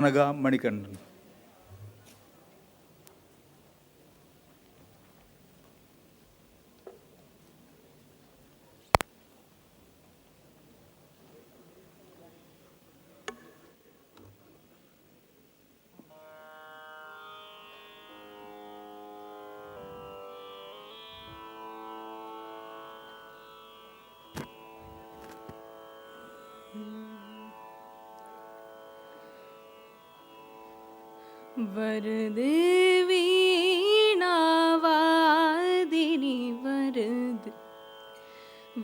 అనగా మణికంఠన్. वरदे वीणावादिनी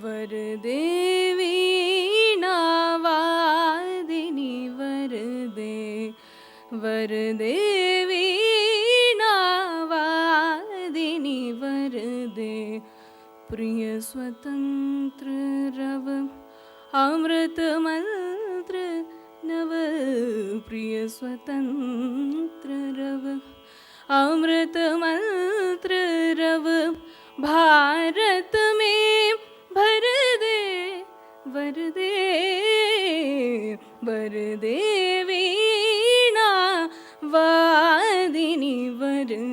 वरदे वीणावादिनी वरदे वीणावादिनी वरदे प्रिय स्वतंत्र रव अमृत मंत्र नव प्रिय स्वतंत्र रव अमृत मंत्र रव भारत में भर दे वरदे वरदे वीणा वादिनी वरदे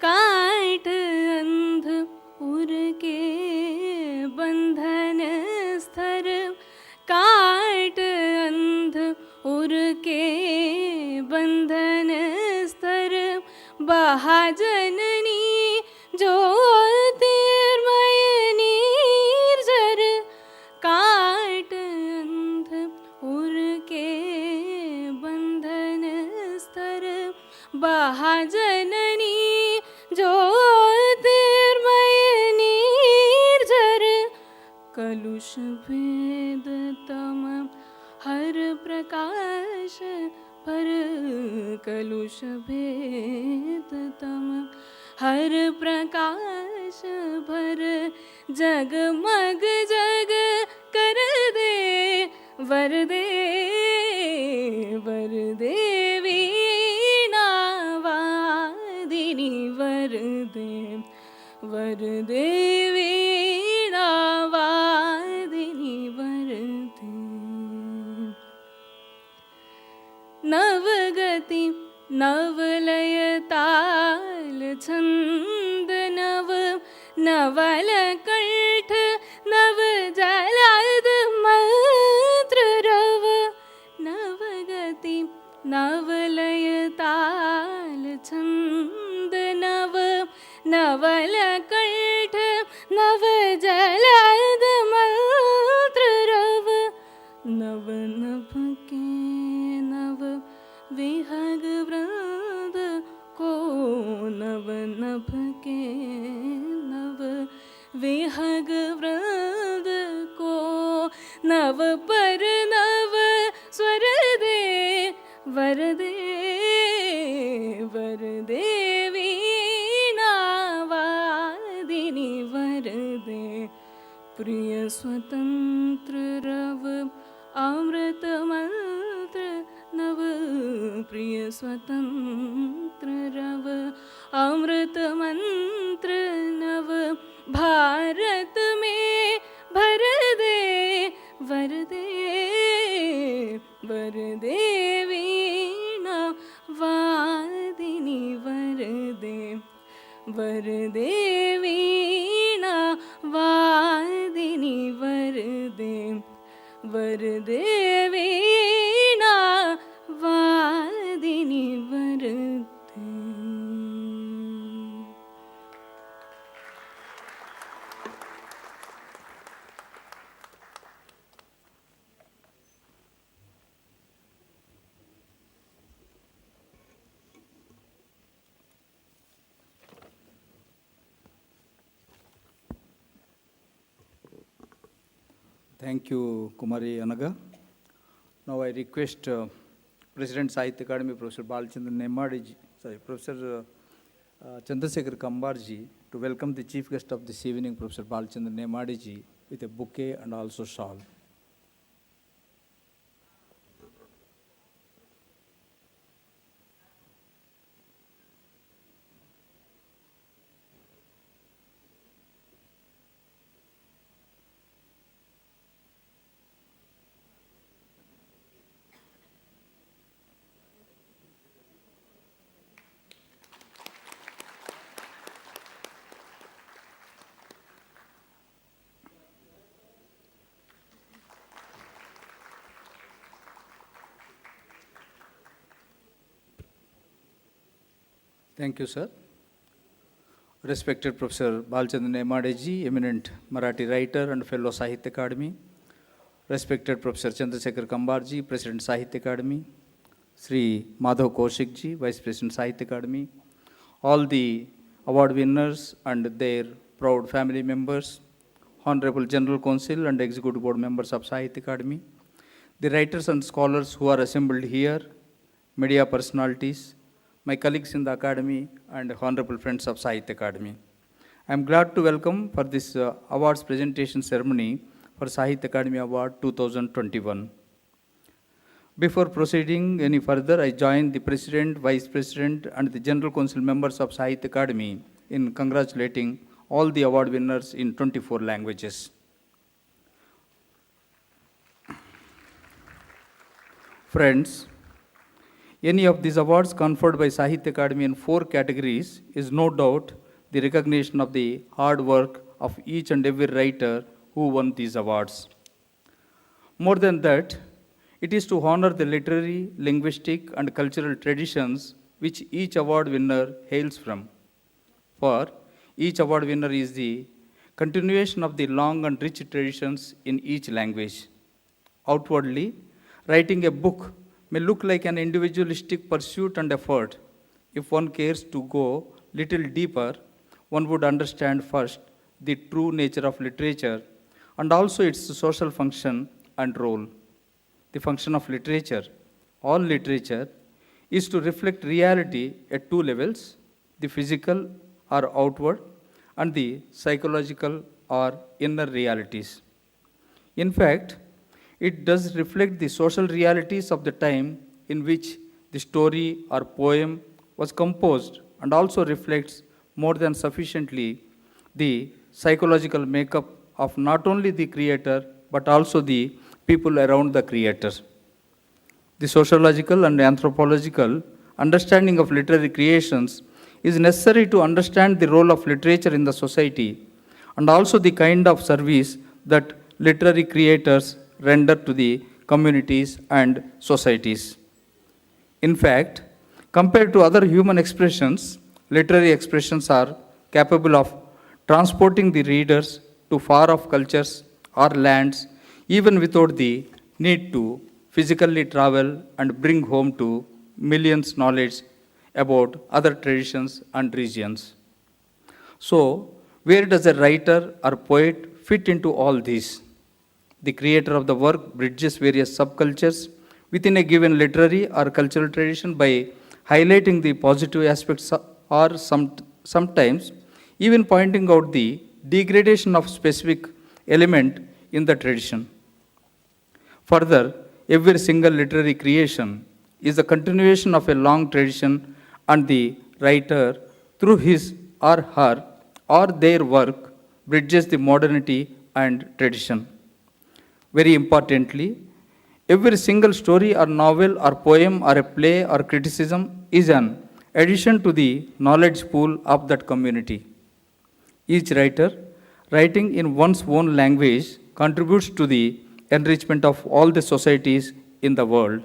काट अंध उर के बंधन स्तर काट अंध उर के बंधन स्तर महाजननी ज्योतिर्मय निर्जर काट अंध उर के बंधन स्तर महाजननी ज्योतिर्मय निर्जर कलुष भेद तम हर प्रकाश पर कलुष भेद तम हर प्रकाश भर जगमग जग कर दे वरदे वरदे वीणावादिनी वरदे वरदे वीणावादिनी वरदे नवगति नवलय ताल छंद नव नवल कंठ नव जलद मंत्र रव नवगति नवलय ताल छंद नव नवल कंठ नव जलद मंत्र रव नव नभ के नव विहग वृंद को नव नभ के नव विहग वृंद को नव पर नव स्वर दे वरदे वरदे वीणावादिनी वरदे प्रिय स्वतंत्र रव अमृत मंत्र नव प्रिय स्वतंत्र रव अमृत मंत्र नव भारत में भर दे वरदे वरदे वीणा वादिनी वरदे वरदे वीणा वादिनी वरदे वरदे वीणा वादिनी वरदे. Thank you, Kumari Anaga. Now I request President Sahitya Akademi, Professor Balchandra Nemadiji, Professor Chandrasekhar Kambarji, to welcome the chief guest of this evening, Professor Balchandra Nemadiji, with a bouquet and also shawl. Thank you, sir. Respected Professor Balchandran Nemadeji, eminent Marathi writer and fellow Sahitya Akademi. Respected Professor Chandrasekhar Kambarji, President Sahitya Akademi. Sri Madhav Kaushikji, Vice President Sahitya Akademi. All the award winners and their proud family members, Honorable General Council and Executive Board members of Sahitya Akademi, the writers and scholars who are assembled here, media personalities, my colleagues in the Academy, and honorable friends of Sahitya Akademi. I am glad to welcome for this awards presentation ceremony for Sahitya Akademi Award 2021. Before proceeding any further, I join the President, Vice President, and the General Council members of Sahitya Akademi in congratulating all the award winners in 24 languages. Friends, any of these awards conferred by Sahitya Akademi in 4 categories is no doubt the recognition of the hard work of each and every writer who won these awards. More than that, it is to honor the literary, linguistic, and cultural traditions which each award winner hails from. For each award winner is the continuation of the long and rich traditions in each language. Outwardly, writing a book may look like an individualistic pursuit and effort. If one cares to go little deeper, one would understand first the true nature of literature and also its social function and role. The function of literature, all literature, is to reflect reality at 2 levels, the physical or outward and the psychological or inner realities. In fact, it does reflect the social realities of the time in which the story or poem was composed and also reflects more than sufficiently the psychological makeup of not only the creator but also the people around the creator. The sociological and anthropological understanding of literary creations is necessary to understand the role of literature in the society and also the kind of service that literary creators render to the communities and societies. In fact, compared to other human expressions, literary expressions are capable of transporting the readers to far-off cultures or lands even without the need to physically travel and bring home to millions knowledge about other traditions and regions. So, where does a writer or poet fit into all this? The creator of the work bridges various subcultures within a given literary or cultural tradition by highlighting the positive aspects or sometimes even pointing out the degradation of specific element in the tradition. Further, every single literary creation is a continuation of a long tradition and the writer, through his or her or their work, bridges the modernity and tradition. Very importantly, every single story or novel or poem or a play or criticism is an addition to the knowledge pool of that community. Each writer, writing in one's own language, contributes to the enrichment of all the societies in the world.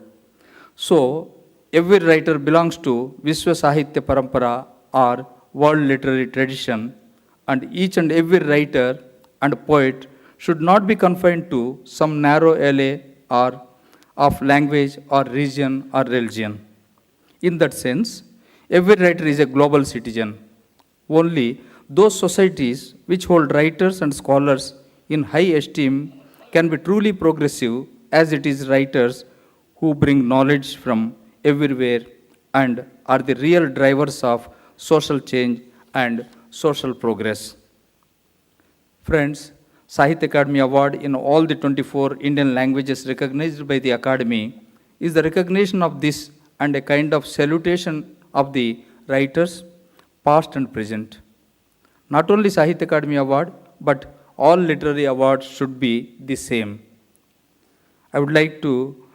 So, every writer belongs to Vishwa Sahitya Parampara or world literary tradition, and each and every writer and poet should not be confined to some narrow area or of language or region or religion. In that sense, every writer is a global citizen. Only those societies which hold writers and scholars in high esteem can be truly progressive, as it is writers who bring knowledge from everywhere and are the real drivers of social change and social progress. Friends, Sahitya Akademi Award in all the 24 Indian languages recognized by the Academy is the recognition of this and a kind of salutation of the writers, past and present. Not only Sahitya Akademi Award, but all literary awards should be the same. I would like to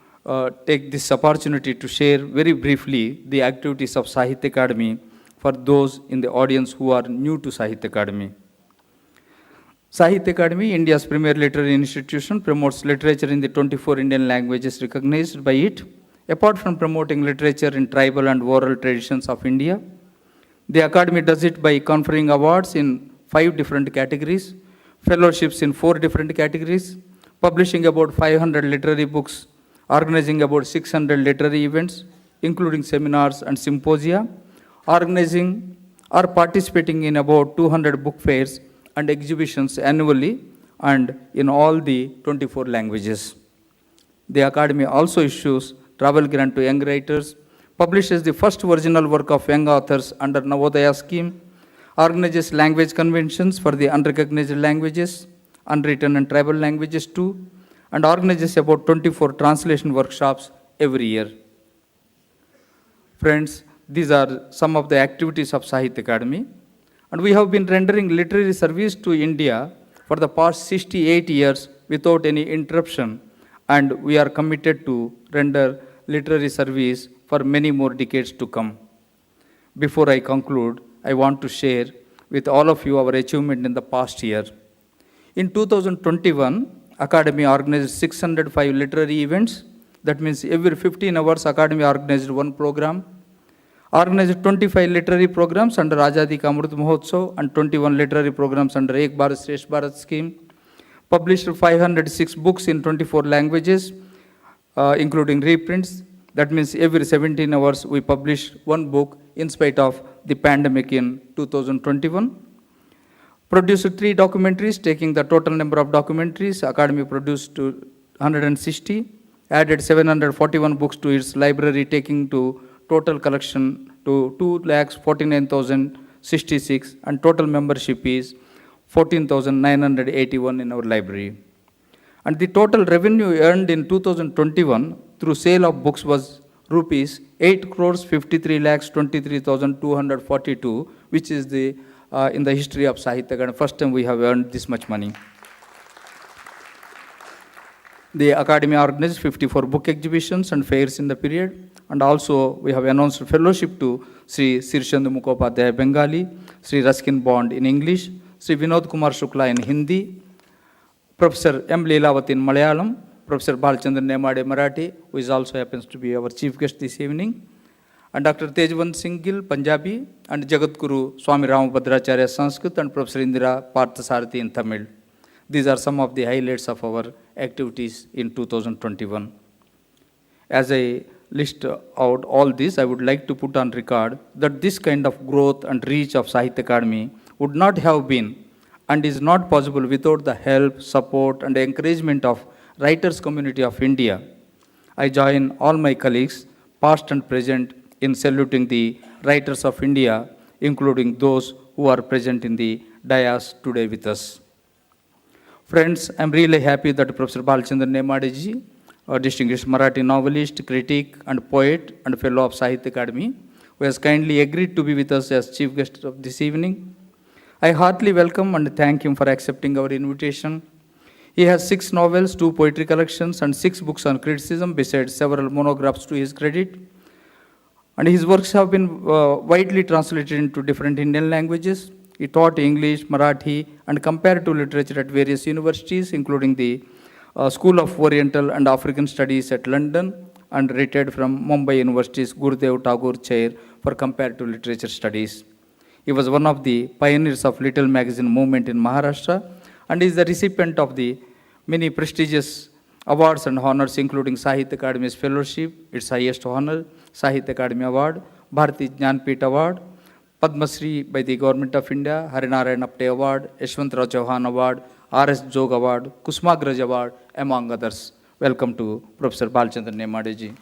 take this opportunity to share very briefly the activities of Sahitya Akademi for those in the audience who are new to Sahitya Akademi. Sahitya Akademi, India's premier literary institution, promotes literature in the 24 Indian languages recognized by it. Apart from promoting literature in tribal and oral traditions of India, The Academy does it by conferring awards in 5 different categories, fellowships in 4 different categories, publishing about 500 literary books, organizing about 600 literary events, including seminars and symposia, organizing or participating in about 200 book fairs and exhibitions annually and in all the 24 languages. The Academy also issues travel grant to young writers, publishes the first original work of young authors under Navodaya scheme, organizes language conventions for the unrecognized languages, unwritten and tribal languages too, and organizes about 24 translation workshops every year. Friends, these are some of the activities of Sahitya Akademi, and we have been rendering literary service to India for the past 68 years without any interruption, and we are committed to render literary service for many more decades to come. Before I conclude, I want to share with all of you our achievement in the past year. In 2021, Academy organized 605 literary events. That means every 15 hours, Academy organized one program. Organized 25 literary programs under Azadi Ka Amrit Mahotsav and 21 literary programs under Ek Bharat Shresth Bharat scheme. Published 506 books in 24 languages, including reprints. That means every 17 hours we publish one book in spite of the pandemic in 2021. Produced 3 documentaries, taking the total number of documentaries. Academy produced to 160. Added 741 books to its library, taking to total collection to 2,49,066, and total membership is 14,981 in our library. And the total revenue earned in 2021 through sale of books was rupees 8,53,23,242, which is the in the history of Sahitya Akademi, first time we have earned this much money. The Academy organized 54 book exhibitions and fairs in the period, and also we have announced fellowship to Sri Sirshandu Mukhopadhyay Bengali, Sri Ruskin Bond in English, Sri Vinod Kumar Shukla in Hindi, Professor M. Leelavati in Malayalam, Professor Balchandran Nemade Marathi, who is also happens to be our chief guest this evening, and Dr. Tejwant Singh Gill, Punjabi, and Jagadguru Swami Ramabhadracharya Sanskrit, and Professor Indira Parthasarathi in Tamil. These are some of the highlights of our activities in 2021. As I list out all this, I would like to put on record that this kind of growth and reach of Sahitya Akademi would not have been and is not possible without the help, support, and encouragement of writers community of India. I join all my colleagues, past and present, in saluting the writers of India, including those who are present in the dais today with us. Friends, I am really happy that Professor Balchandran Nemade ji, a distinguished Marathi novelist, critic, and poet, and fellow of Sahitya Akademi, who has kindly agreed to be with us as chief guest of this evening. I heartily welcome and thank him for accepting our invitation. He has 6 novels, 2 poetry collections, and 6 books on criticism, besides several monographs to his credit. And his works have been widely translated into different Indian languages. He taught English, Marathi, and comparative literature at various universities, including the School of Oriental and African Studies at London, and retired from Mumbai University's Gurudev Tagore Chair for Comparative Literature Studies. He was one of the pioneers of Little Magazine movement in Maharashtra, and is the recipient of the many prestigious awards and honors, including Sahitya Akademi's fellowship, its highest honor, Sahitya Akademi Award, Bharati Jnanpith Award, Padma Shri by the Government of India, Harinarayan Apte Award, Yashwantrao Chauhan Award, R.S. Jog Award, Kusmagraj Award, among others. Welcome to Professor Balchandran Nemade ji.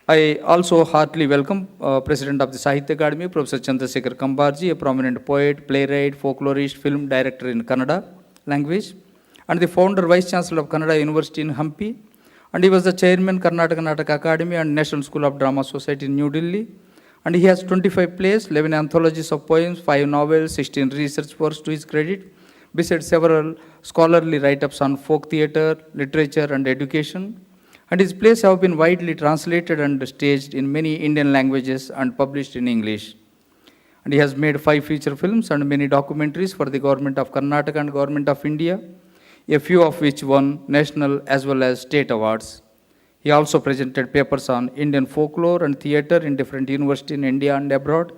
I also heartily welcome President of the Sahitya Akademi, Professor Chandrasekhar Kambarji, a prominent poet, playwright, folklorist, film director in Kannada language, and the founder, Vice Chancellor of Kannada University in Hampi, and he was the chairman, Karnataka Academy and National School of Drama Society in New Delhi, and he has 25 plays, 11 anthologies of poems, 5 novels, 16 research works to his credit, besides several scholarly write-ups on folk theatre, literature, and education. And his plays have been widely translated and staged in many Indian languages and published in English. And he has made 5 feature films and many documentaries for the Government of Karnataka and Government of India, a few of which won national as well as state awards. He also presented papers on Indian folklore and theatre in different universities in India and abroad.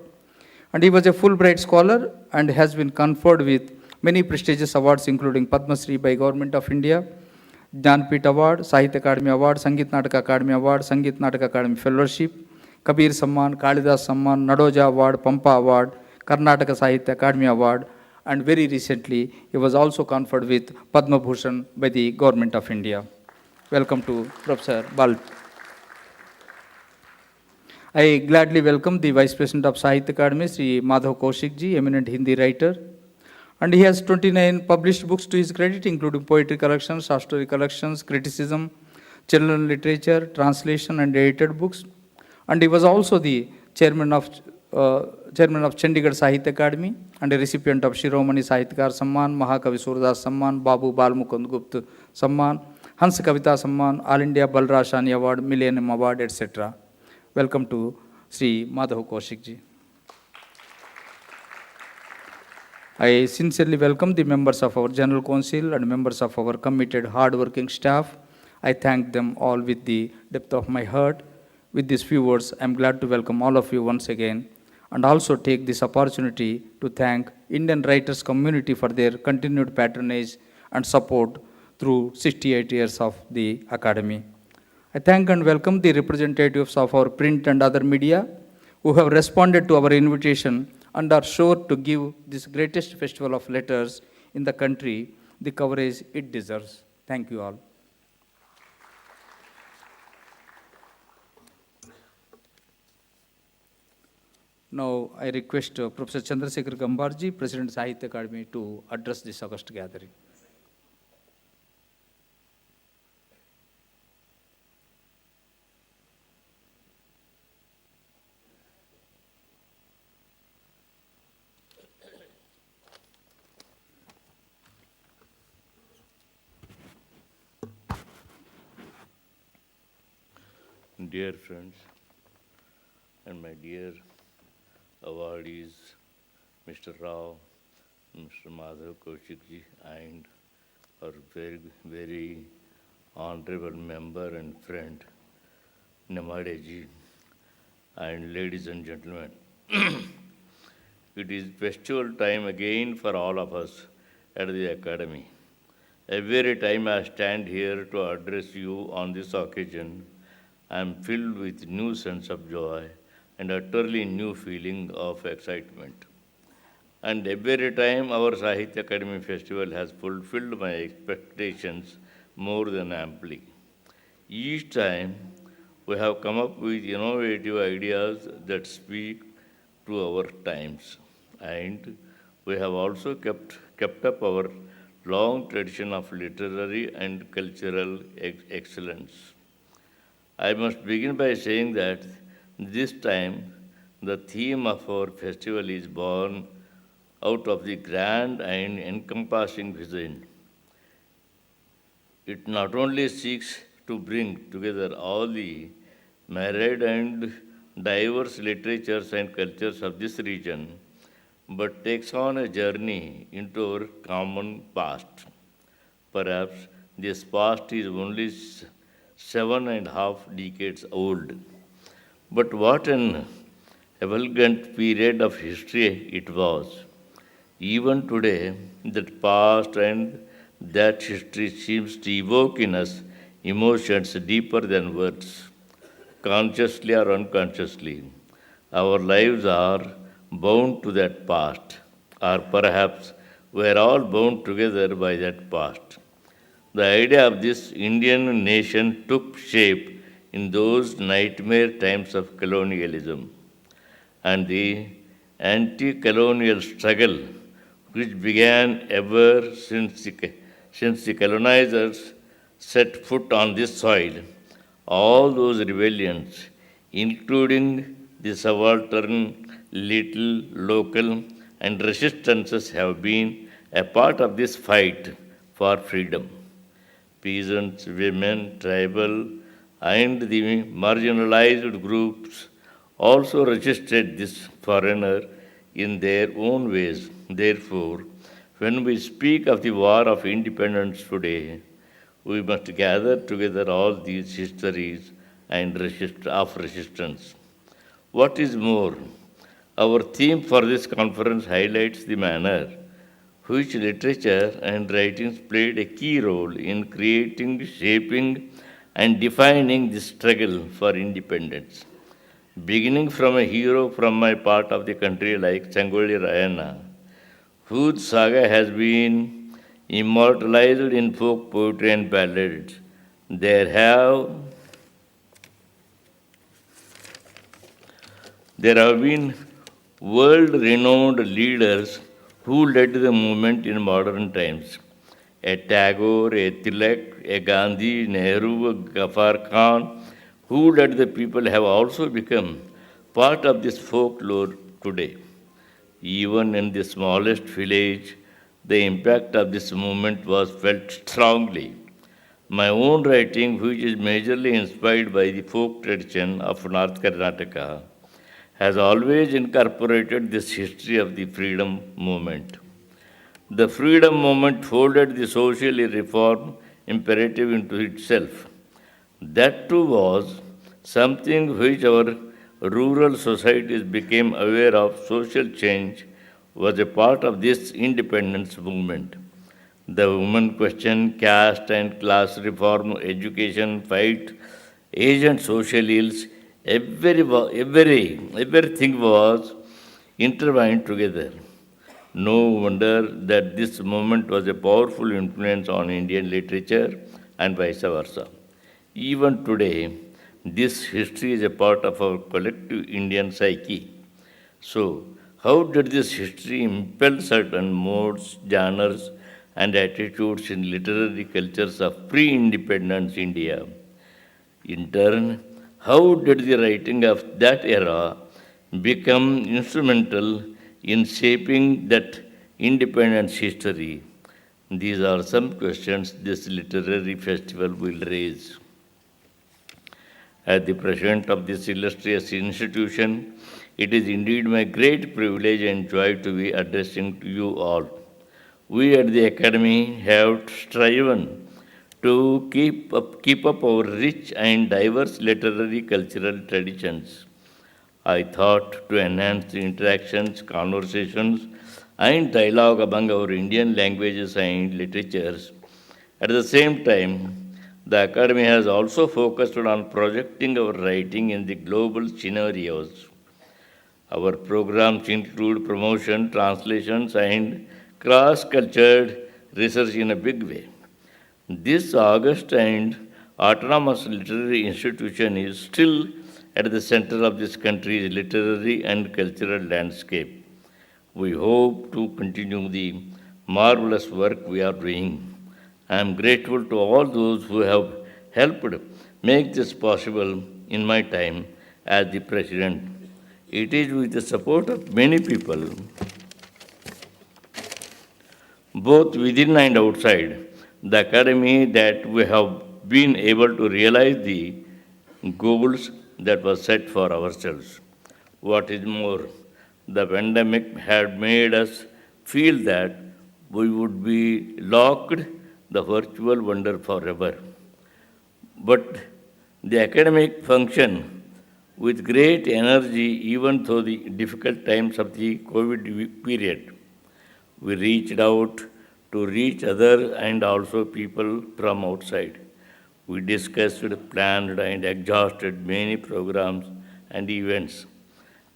And he was a Fulbright scholar and has been conferred with many prestigious awards including Padma Shri by Government of India, Jnanpith Award, Sahitya Akademi Award, Sangeet Natak Akademi Award, Sangeet Natak Akademi Fellowship, Kabir Samman, Kalidas Samman, Nadoja Award, Pampa Award, Karnataka Sahitya Akademi Award, and very recently he was also conferred with Padma Bhushan by the Government of India. Welcome to Professor Bal. I gladly welcome the Vice President of Sahitya Akademi, Sri Madhav Kaushik ji, eminent Hindi writer. And he has 29 published books to his credit, including poetry collections, short story collections, criticism, children literature, translation, and edited books. And he was also the chairman of Chandigarh Sahitya Akademi and a recipient of Shiromani Sahityakar Samman, Mahakavi Surdas Samman, Babu Balmukund Gupta Samman, Hans Kavita Samman, All India Balrashani Award, Millennium Award, etc. Welcome to Sri Madhav Kaushik ji. I sincerely welcome the members of our General Council and members of our committed, hard-working staff. I thank them all with the depth of my heart. With these few words, I am glad to welcome all of you once again and also take this opportunity to thank Indian writers community for their continued patronage and support through 68 years of the Academy. I thank and welcome the representatives of our print and other media who have responded to our invitation and are sure to give this greatest festival of letters in the country the coverage it deserves. Thank you all. Now I request Professor Chandrasekhar Gambarji, President Sahitya Akademi, to address this august gathering. Dear friends, and my dear awardees, Mr. Rao, Mr. Madhav Kaushik ji, and our very, very honorable member and friend, Namade ji, and ladies and gentlemen. It is festival time again for all of us at the Academy. Every time I stand here to address you on this occasion, I am filled with new sense of joy and utterly new feeling of excitement. And every time our Sahitya Akademi festival has fulfilled my expectations more than amply. Each time we have come up with innovative ideas that speak to our times. And we have also kept up our long tradition of literary and cultural excellence. I must begin by saying that this time the theme of our festival is born out of the grand and encompassing vision. It not only seeks to bring together all the myriad and diverse literatures and cultures of this region, but takes on a journey into our common past. Perhaps this past is only 7.5 decades old. But what an elegant period of history it was. Even today, that past and that history seems to evoke in us emotions deeper than words, consciously or unconsciously. Our lives are bound to that past, or perhaps we are all bound together by that past. The idea of this Indian nation took shape in those nightmare times of colonialism and the anti-colonial struggle which began ever since the colonizers set foot on this soil. All those rebellions, including the subaltern, little, local, and resistances have been a part of this fight for freedom. Peasants, women, tribal, and the marginalized groups also resisted this foreigner in their own ways. Therefore, when we speak of the War of Independence today, We must gather together all these histories and of resistance. What is more, our theme for this conference highlights the manner which literature and writings played a key role in creating, shaping, and defining the struggle for independence. Beginning from a hero from my part of the country like Sangoli Rayana, whose saga has been immortalized in folk poetry and ballads, there have There have been world renowned leaders who led the movement in modern times. A Tagore, a Tilak, a Gandhi, Nehru, a Ghaffar Khan, who led the people have also become part of this folklore today. Even in the smallest village, the impact of this movement was felt strongly. My own writing, which is majorly inspired by the folk tradition of North Karnataka, has always incorporated this history of the freedom movement. The freedom movement folded the social reform imperative into itself. That too was something which our rural societies became aware of. Social change was a part of this independence movement. The women question, caste and class reform, education, fight, age and social ills, everything was intertwined together. No wonder that this movement was a powerful influence on Indian literature and vice versa. Even today, this history is a part of our collective Indian psyche. So, how did this history impel certain modes, genres, and attitudes in literary cultures of pre independence India? In turn, how did the writing of that era become instrumental in shaping that independence history? These are some questions this literary festival will raise. As the president of this illustrious institution, it is indeed my great privilege and joy to be addressing to you all. We at the Academy have striven to keep up our rich and diverse literary cultural traditions. I thought to enhance the interactions, conversations, and dialogue among our Indian languages and literatures. At the same time, the Academy has also focused on projecting our writing in the global scenarios. Our programs include promotion, translations, and cross cultured research in a big way. This august and autonomous literary institution is still at the center of this country's literary and cultural landscape. We hope to continue the marvelous work we are doing. I am grateful to all those who have helped make this possible in my time as the president. It is with the support of many people, both within and outside the academy, that we have been able to realize the goals that were set for ourselves. What is more, the pandemic had made us feel that we would be locked the virtual wonder forever. But the academic function with great energy even through the difficult times of the COVID period. We reached out to reach other and also people from outside. We discussed, planned, and exhausted many programs and events.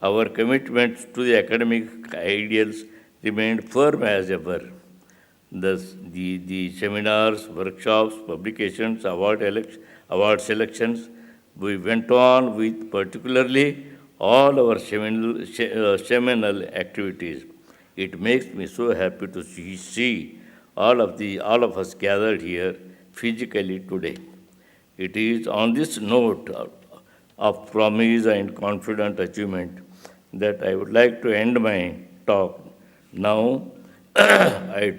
Our commitment to the academic ideals remained firm as ever. Thus, the seminars, workshops, publications, award selections, we went on with particularly all our seminal activities. It makes me so happy to see all of us gathered here physically today. It is on this note of promise and confident achievement that I would like to end my talk. Now, I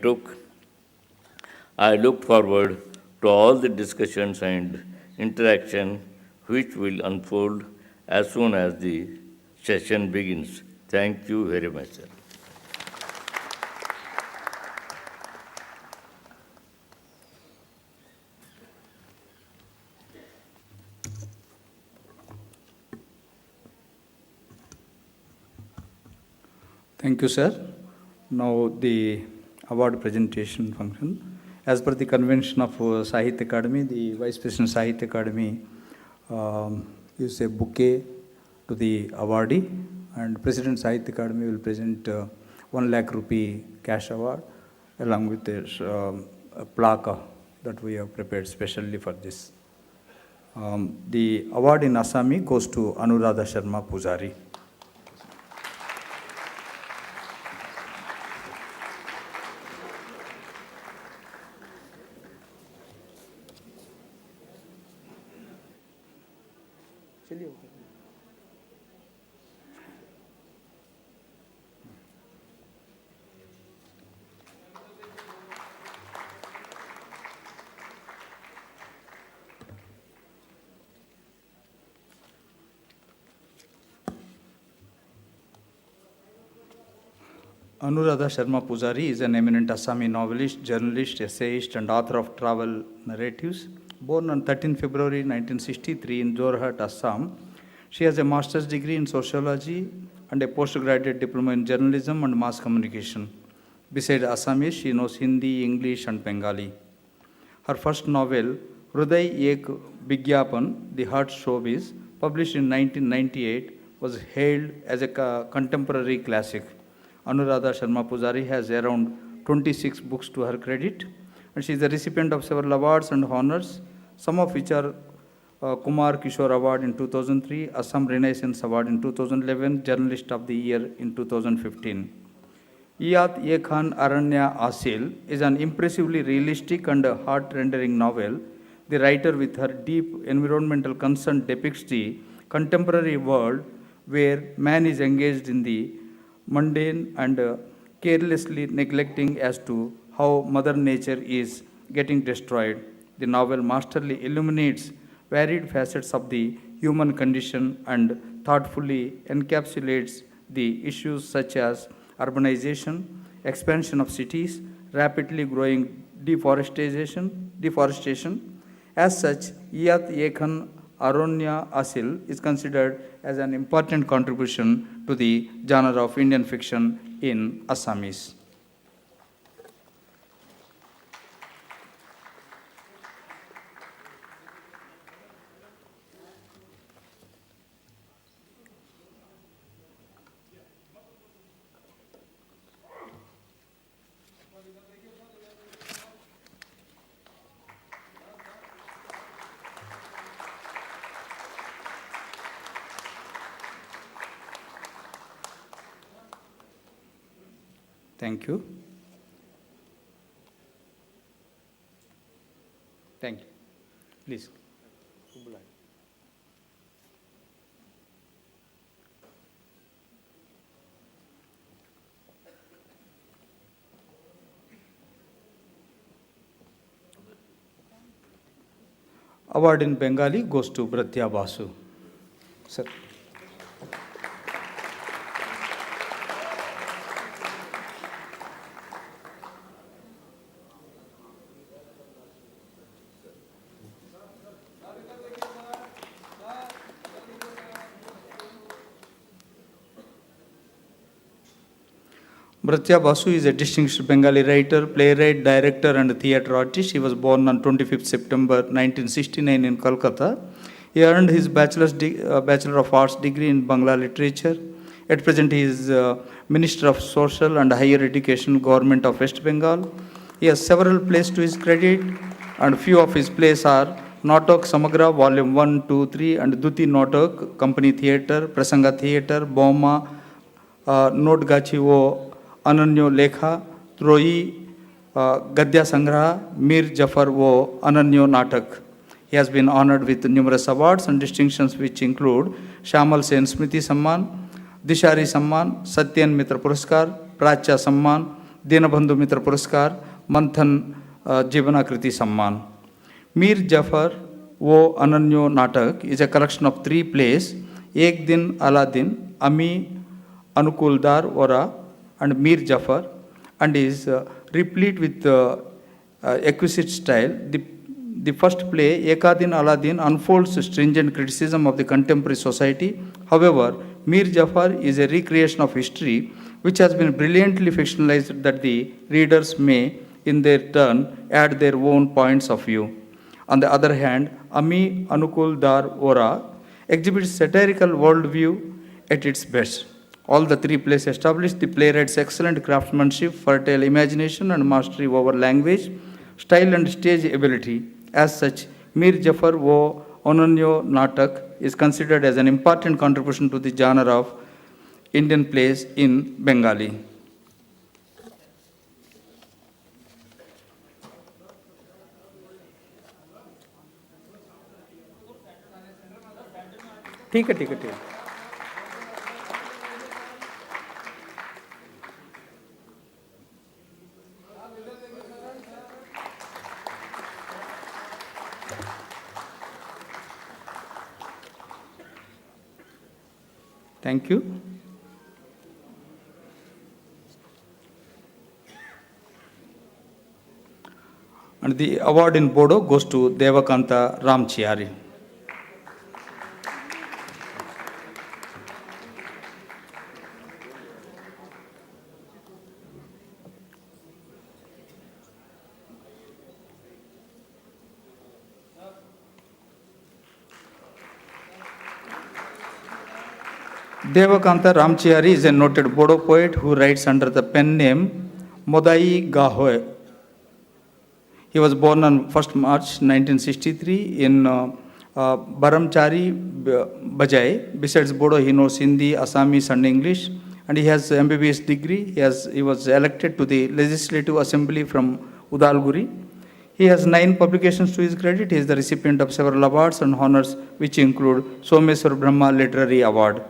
look forward to all the discussions and interaction which will unfold as soon as the session begins. Thank you very much, sir. Thank you, sir. Now the award presentation function. As per the convention of Sahitya Akademi, the Vice President Sahitya Akademi gives a bouquet to the awardee, and President Sahitya Akademi will present 1 lakh rupee cash award along with a plaque that we have prepared specially for this. The award in Assami goes to Radha Sharma Pujari. Radha Sharma Pujari is an eminent Assami novelist, journalist, essayist, and author of travel narratives. Born on 13 February 1963 in Jorhat, Assam, she has a master's degree in sociology and a postgraduate diploma in journalism and mass communication. Besides Assamese, she knows Hindi, English, and Bengali. Her first novel, Hruday Ek Vigyapan, The Heart Showbiz, published in 1998, was hailed as a contemporary classic. Radha Sharma Pujari has around 26 books to her credit, and she is the recipient of several awards and honors, some of which are Kumar Kishore Award in 2003, Assam Renaissance Award in 2011, Journalist of the Year in 2015. Iyat Ye Khan Aranya Asil is an impressively realistic and heart-rendering novel. The writer, with her deep environmental concern, depicts the contemporary world where man is engaged in the mundane and carelessly neglecting as to how Mother Nature is getting destroyed. The novel masterfully illuminates varied facets of the human condition and thoughtfully encapsulates the issues such as urbanization, expansion of cities, rapidly growing deforestation. As such, Iyat Yekhan Aronya Asil is considered as an important contribution to the genre of Indian fiction in Assamese. Thank you. Thank you. Please. Award in Bengali goes to Bratya Basu. Sir. Bratya Basu is a distinguished Bengali writer, playwright, director, and theatre artist. He was born on 25th September 1969 in Kolkata. He earned his Bachelor of Arts degree in Bangla literature. At present, he is Minister of Social and Higher Education, Government of West Bengal. He has several plays to his credit, and few of his plays are Natak Samagra, Volume 1, 2, 3, and Duti Natak, Company Theatre, Prasanga Theatre, Boma, Notgachi Wo Ananyo Lekha, Troyi, Gadya Sangraha, Mir Jafar Wo Ananyo Natak. He has been honored with numerous awards and distinctions which include Shamal Sen Smriti Samman, Dishari Samman, Satyan Mitra Puraskar, Pracha Samman, Dinabandhu Mitra Puraskar, Manthan Jivanakriti Samman. Mir Jafar Wo Ananyo Natak is a collection of 3 plays, Ek Din Aladin, Ami Anukuldar Ora, and Mir Jafar, and is replete with exquisite style. The first play, Ekadin Aladin, unfolds stringent criticism of the contemporary society. However, Mir Jafar is a recreation of history which has been brilliantly fictionalized that the readers may, in their turn, add their own points of view. On the other hand, Ami Anukul Dar Ora exhibits satirical worldview at its best. All the three plays establish the playwright's excellent craftsmanship, fertile imagination, and mastery over language, style, and stage ability. As such, Mir Jafar wo Ononyo Natak is considered as an important contribution to the genre of Indian plays in Bengali. ठीक है ठीक है ठीक है Thank you. And the award in Bodo goes to Devakanta Ramchiari. Devakanta Ramchiari is a noted Bodo poet who writes under the pen name Modai Gahoe. He was born on 1st March 1963 in Baramchari, Bajai. Besides Bodo, he knows Hindi, Assamese, and English, and he has MBBS degree. He was elected to the Legislative Assembly from Udalguri. He has 9 publications to his credit. He is the recipient of several awards and honors, which include Someswar Brahma Literary Award.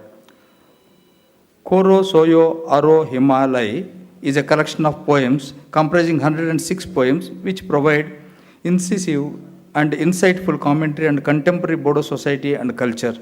Koro Soyo Aro Himalai is a collection of poems comprising 106 poems which provide incisive and insightful commentary on contemporary Bodo society and culture.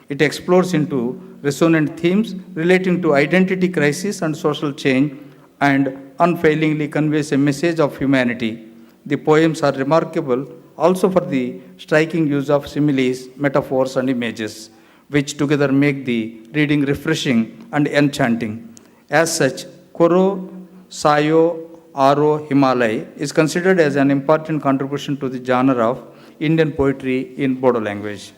It explores into resonant themes relating to identity crisis and social change and unfailingly conveys a message of humanity. The poems are remarkable also for the striking use of similes, metaphors, and images, which together make the reading refreshing and enchanting. As such, Koro Sayo Aro Himalay is considered as an important contribution to the genre of Indian poetry in Bodo language.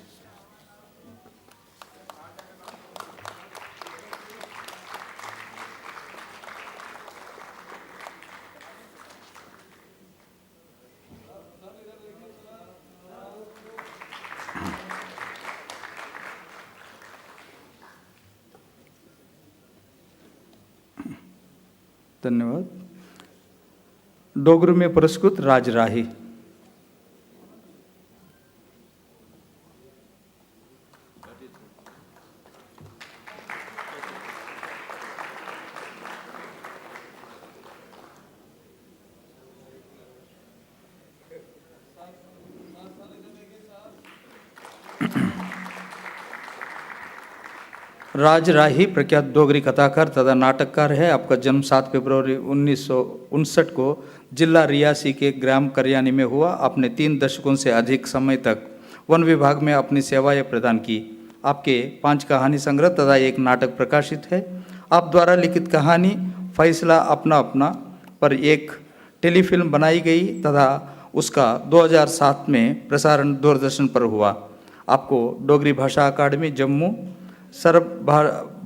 धन्यवाद. डोगरी में पुरस्कृत राज राही. राज राही प्रख्यात डोगरी कथाकार तथा नाटककार है. आपका जन्म 7 फरवरी 1959 को जिला रियासी के ग्राम करियानी में हुआ. आपने 3 दशकों से अधिक समय तक वन विभाग में अपनी सेवाएं प्रदान की. आपके 5 कहानी संग्रह तथा 1 नाटक प्रकाशित है. आप द्वारा लिखित कहानी फैसला अपना अपना पर एक टेलीफिल्म बनाई गई तथा उसका 2007 में प्रसारण दूरदर्शन पर हुआ. आपको डोगरी भाषा अकादमी जम्मू, सर्व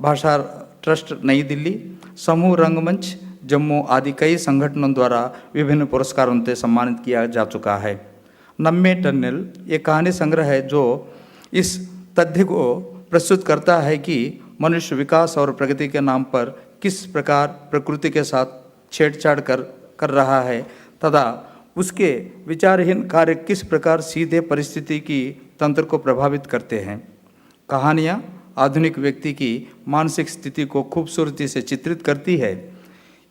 भाषा ट्रस्ट नई दिल्ली, समूह रंगमंच जम्मू आदि कई संगठनों द्वारा विभिन्न पुरस्कारों से सम्मानित किया जा चुका है. नम्मे टन्नल ये कहानी संग्रह है जो इस तथ्य को प्रस्तुत करता है कि मनुष्य विकास और प्रगति के नाम पर किस प्रकार प्रकृति के साथ छेड़छाड़ कर रहा है तथा उसके विचारहीन कार्य किस प्रकार सीधे परिस्थिति की तंत्र को प्रभावित करते हैं. कहानियाँ आधुनिक व्यक्ति की मानसिक स्थिति को खूबसूरती से चित्रित करती है.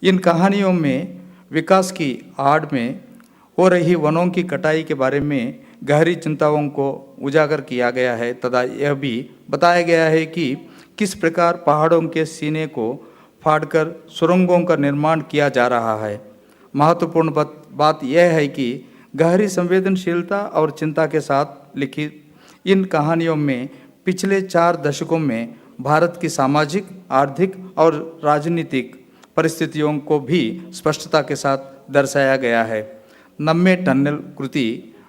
इन कहानियों में विकास की आड़ में हो रही वनों की कटाई के बारे में गहरी चिंताओं को उजागर किया गया है तथा यह भी बताया गया है कि किस प्रकार पहाड़ों के सीने को फाड़कर सुरंगों का निर्माण किया जा रहा है. महत्वपूर्ण बात यह है कि गहरी संवेदनशीलता और चिंता के साथ लिखित इन कहानियों में पिछले 4 दशकों में भारत की सामाजिक, आर्थिक और राजनीतिक परिस्थितियों को भी स्पष्टता के साथ दर्शाया गया है। नम्मे टन्नल कृति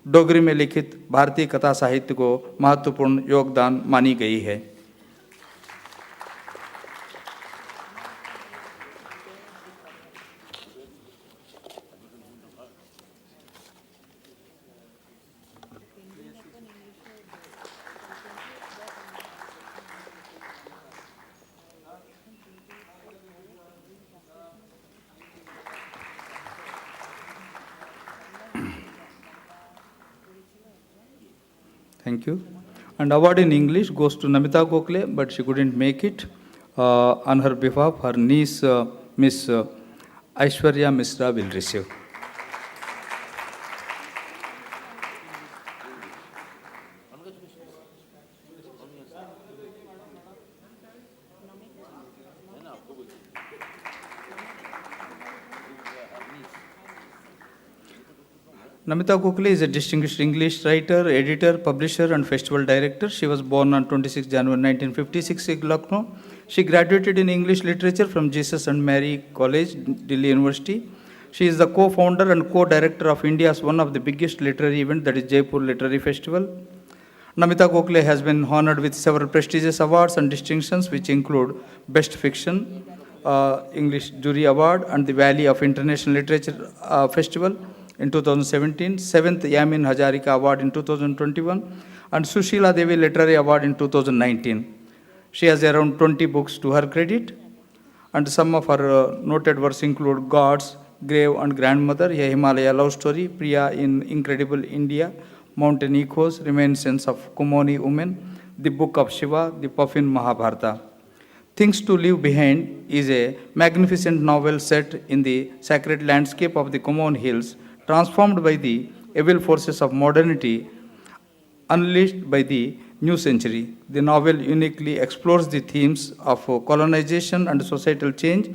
डोगरी में लिखित भारतीय कथा साहित्य को महत्वपूर्ण योगदान मानी गई है। Thank you. And award in English goes to Namita Gokhale, but she couldn't make it. On her behalf, her niece, Miss Aishwarya Misra, will receive. Namita Gokhale is a distinguished English writer, editor, publisher, and festival director. She was born on 26 January 1956 in Lucknow. She graduated in English literature from Jesus and Mary College, Delhi University. She is the co-founder and co-director of India's one of the biggest literary events, that is Jaipur Literary Festival. Namita Gokhale has been honored with several prestigious awards and distinctions, which include Best Fiction, English Jury Award, and the Valley of International Literature Festival in 2017, 7th Yamin Hazarika Award in 2021, and Sushila Devi Literary Award in 2019. She has around 20 books to her credit, and some of her noted works include Gods, Grave and Grandmother, a Himalaya Love Story, Priya in Incredible India, Mountain Echoes, Reminiscence of Kumoni Women, The Book of Shiva, The Puffin Mahabharata. Things to Leave Behind is a magnificent novel set in the sacred landscape of the Kumon Hills, transformed by the evil forces of modernity, unleashed by the new century. The novel uniquely explores the themes of colonization and societal change,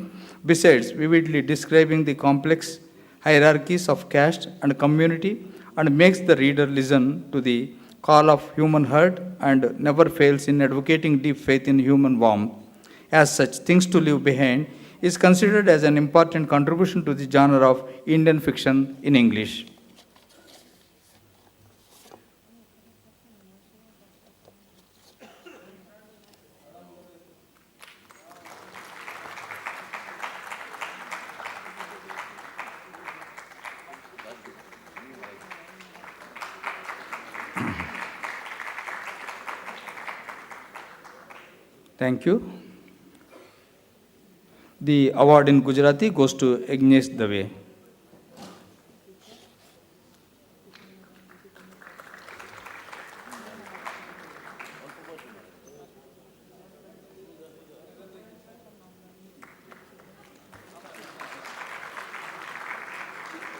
besides vividly describing the complex hierarchies of caste and community, and makes the reader listen to the call of human heart and never fails in advocating deep faith in human warmth. As such, Things to Leave Behind is considered as an important contribution to the genre of Indian fiction in English. Thank you. The award in Gujarati goes to Agnes Dave.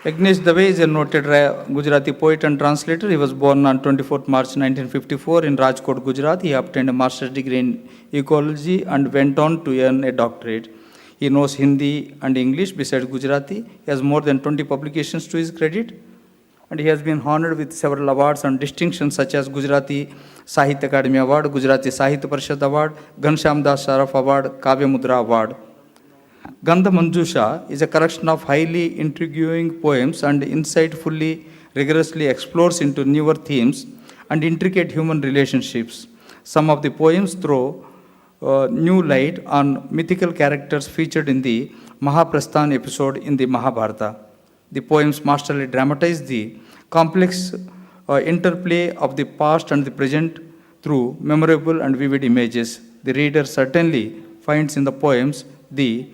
Agnes Dave is a noted Gujarati poet and translator. He was born on 24th March 1954 in Rajkot, Gujarat. He obtained a master's degree in ecology and went on to earn a doctorate. He knows Hindi and English besides Gujarati. He has more than 20 publications to his credit, and he has been honored with several awards and distinctions such as Gujarati Sahitya Akademi Award, Gujarati Sahitya Parishad Award, Ghanshyam Das Sharaf Award, Kavya Mudra Award. Gandha Manjusha is a collection of highly intriguing poems and insightfully, rigorously explores into newer themes and intricate human relationships. Some of the poems throw new light on mythical characters featured in the Mahaprasthan episode in the Mahabharata. The poems masterfully dramatize the complex interplay of the past and the present through memorable and vivid images. The reader certainly finds in the poems the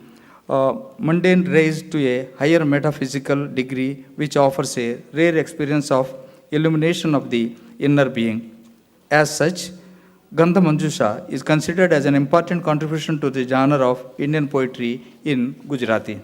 mundane raised to a higher metaphysical degree, which offers a rare experience of illumination of the inner being. As such, Gandha Manjusha is considered as an important contribution to the genre of Indian poetry in Gujarati.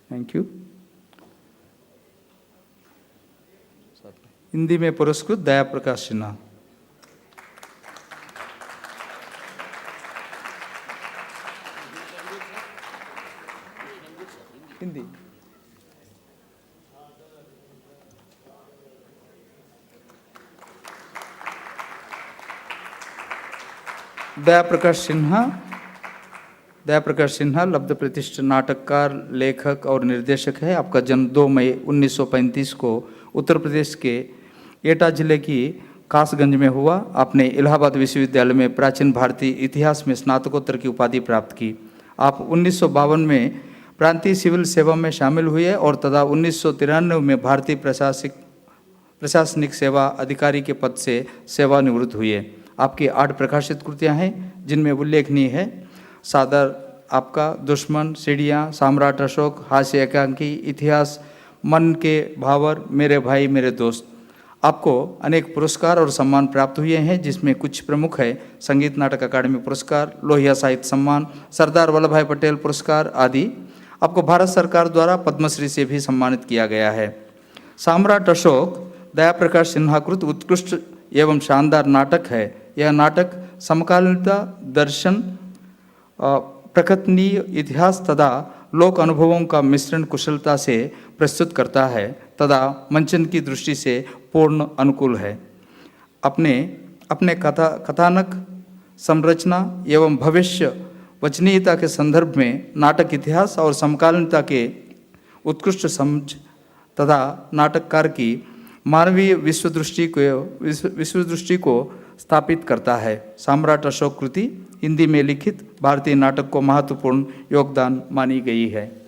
Thank you. Hindi में पुरस्कृत दया प्रकाश सिन्हा। हिंदी दया प्रकाश सिन्हा लब्ध प्रतिष्ठित नाटककार, लेखक और निर्देशक है। आपका जन्म 2 मई 1935 को उत्तर प्रदेश के एटा जिले की कासगंज में हुआ। आपने इलाहाबाद विश्वविद्यालय में प्राचीन भारतीय इतिहास में स्नातकोत्तर की उपाधि प्राप्त की। आप 1952 में प्रांतीय सिविल सेवा में शामिल हुए और तथा 1993 में भारतीय प्रशासनिक सेवा अधिकारी के पद से सेवानिवृत्त हुए। आपकी 8 प्रकाशित कृतियाँ हैं, जिनमें उल्लेखनीय है सादर आपका, दुश्मन, सीढ़ियाँ, सम्राट अशोक, हास्य एकांकी, इतिहास, मन के भावर, मेरे भाई मेरे दोस्त। आपको अनेक पुरस्कार और सम्मान प्राप्त हुए हैं, जिसमें कुछ प्रमुख है संगीत नाटक अकादमी पुरस्कार, लोहिया साहित्य सम्मान, सरदार वल्लभ भाई पटेल पुरस्कार आदि। आपको भारत सरकार द्वारा पद्मश्री से भी सम्मानित किया गया है। सम्राट अशोक दया प्रकाश सिन्हाकृत उत्कृष्ट एवं शानदार नाटक है। यह नाटक समकालीनता, दर्शन, प्रकथनीय इतिहास तथा लोक अनुभवों का मिश्रण कुशलता से प्रस्तुत करता है तथा मंचन की दृष्टि से पूर्ण अनुकूल है। अपने कथानक, संरचना एवं भविष्य वचनीयता के संदर्भ में नाटक इतिहास और समकालीनता के उत्कृष्ट समझ तथा नाटककार की मानवीय विश्वदृष्टि को स्थापित करता है। सम्राट अशोक कृति हिंदी में लिखित भारतीय नाटक को महत्वपूर्ण योगदान मानी गई है।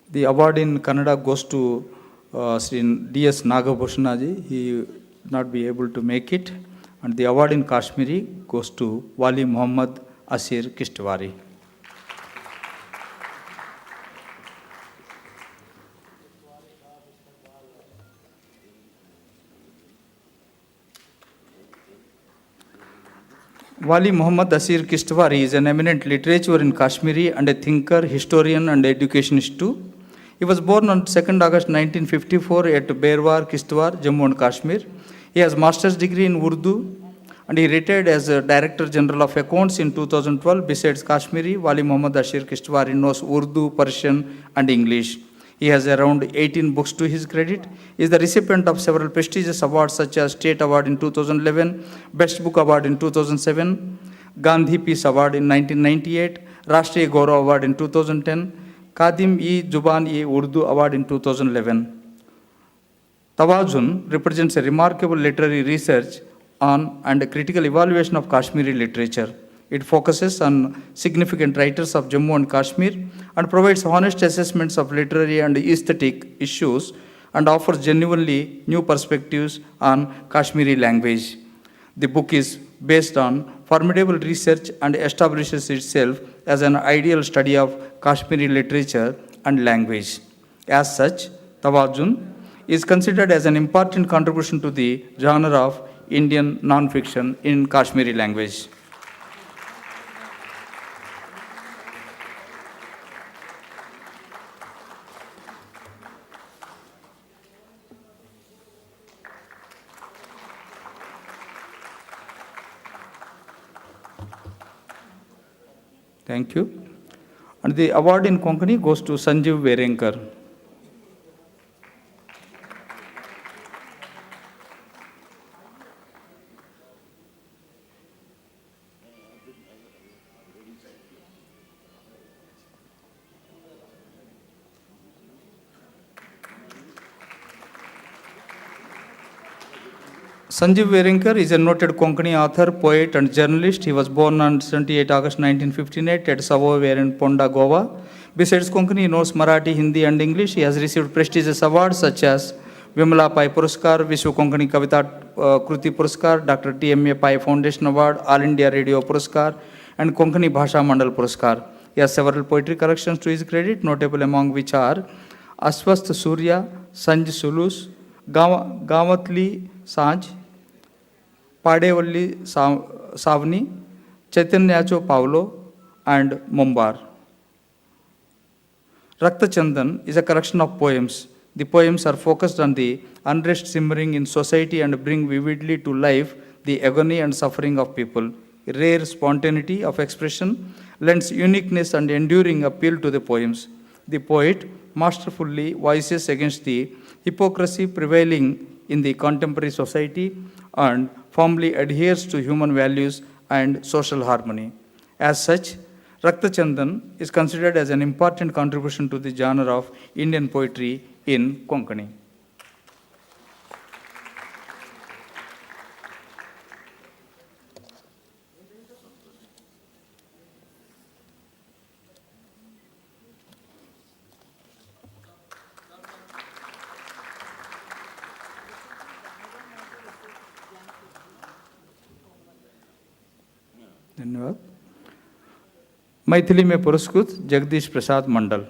The award in Kannada goes to Sri D.S. Nagabhushanaji. He will not be able to make it. And the award in Kashmiri goes to Wali Muhammad Asir Kishtwari. Wali Muhammad Asir Kishtwari is an eminent literature in Kashmiri and a thinker, historian and educationist too. He was born on 2nd August 1954 at Berwar, Kishtwar, Jammu and Kashmir. He has master's degree in Urdu and he retired as a Director General of Accounts in 2012. Besides Kashmiri, Wali Muhammad Asir Kishtwari knows Urdu, Persian and English. He has around 18 books to his credit. He is the recipient of several prestigious awards such as State Award in 2011, Best Book Award in 2007, Gandhi Peace Award in 1998, Rashtriya Gaurav Award in 2010, Khadim-e-Zuban-e-Urdu Award in 2011. Tawazun represents a remarkable literary research on and critical evaluation of Kashmiri literature. It focuses on significant writers of Jammu and Kashmir and provides honest assessments of literary and aesthetic issues and offers genuinely new perspectives on Kashmiri language. The book is based on formidable research and establishes itself as an ideal study of Kashmiri literature and language. As such, Tawazun is considered as an important contribution to the genre of Indian non-fiction in Kashmiri language. Thank you. And the award in Konkani goes to Sanjeev Verenkar. Sanjeev Verenkar is a noted Konkani author, poet and journalist. He was born on 28 August 1959 at Savoy in Ponda, Goa. Besides Konkani, he knows Marathi, Hindi and English. He has received prestigious awards such as Vimla पाई पुरस्कार, विश्व कोंकणी कविता कृति पुरस्कार, doctor TMA Pai foundation award, all India radio पुरस्कार, and Konkani Bhasha Mandal Puraskar. He has several poetry collections to his credit, notable among which are Aswasth Surya, Sanj Sulus, Gamatli Sanj, Padevalli Savni, Chaitanyacho Paulo, and Mumbar. Rakta Chandan is a collection of poems. The poems are focused on the unrest simmering in society and bring vividly to life the agony and suffering of people. Rare spontaneity of expression lends uniqueness and enduring appeal to the poems. The poet masterfully voices against the hypocrisy prevailing in the contemporary society and firmly adheres to human values and social harmony. As such, Rakta Chandan is considered as an important contribution to the genre of Indian poetry in Konkani. धन्यवाद। मैथिली में पुरस्कृत जगदीश प्रसाद मंडल।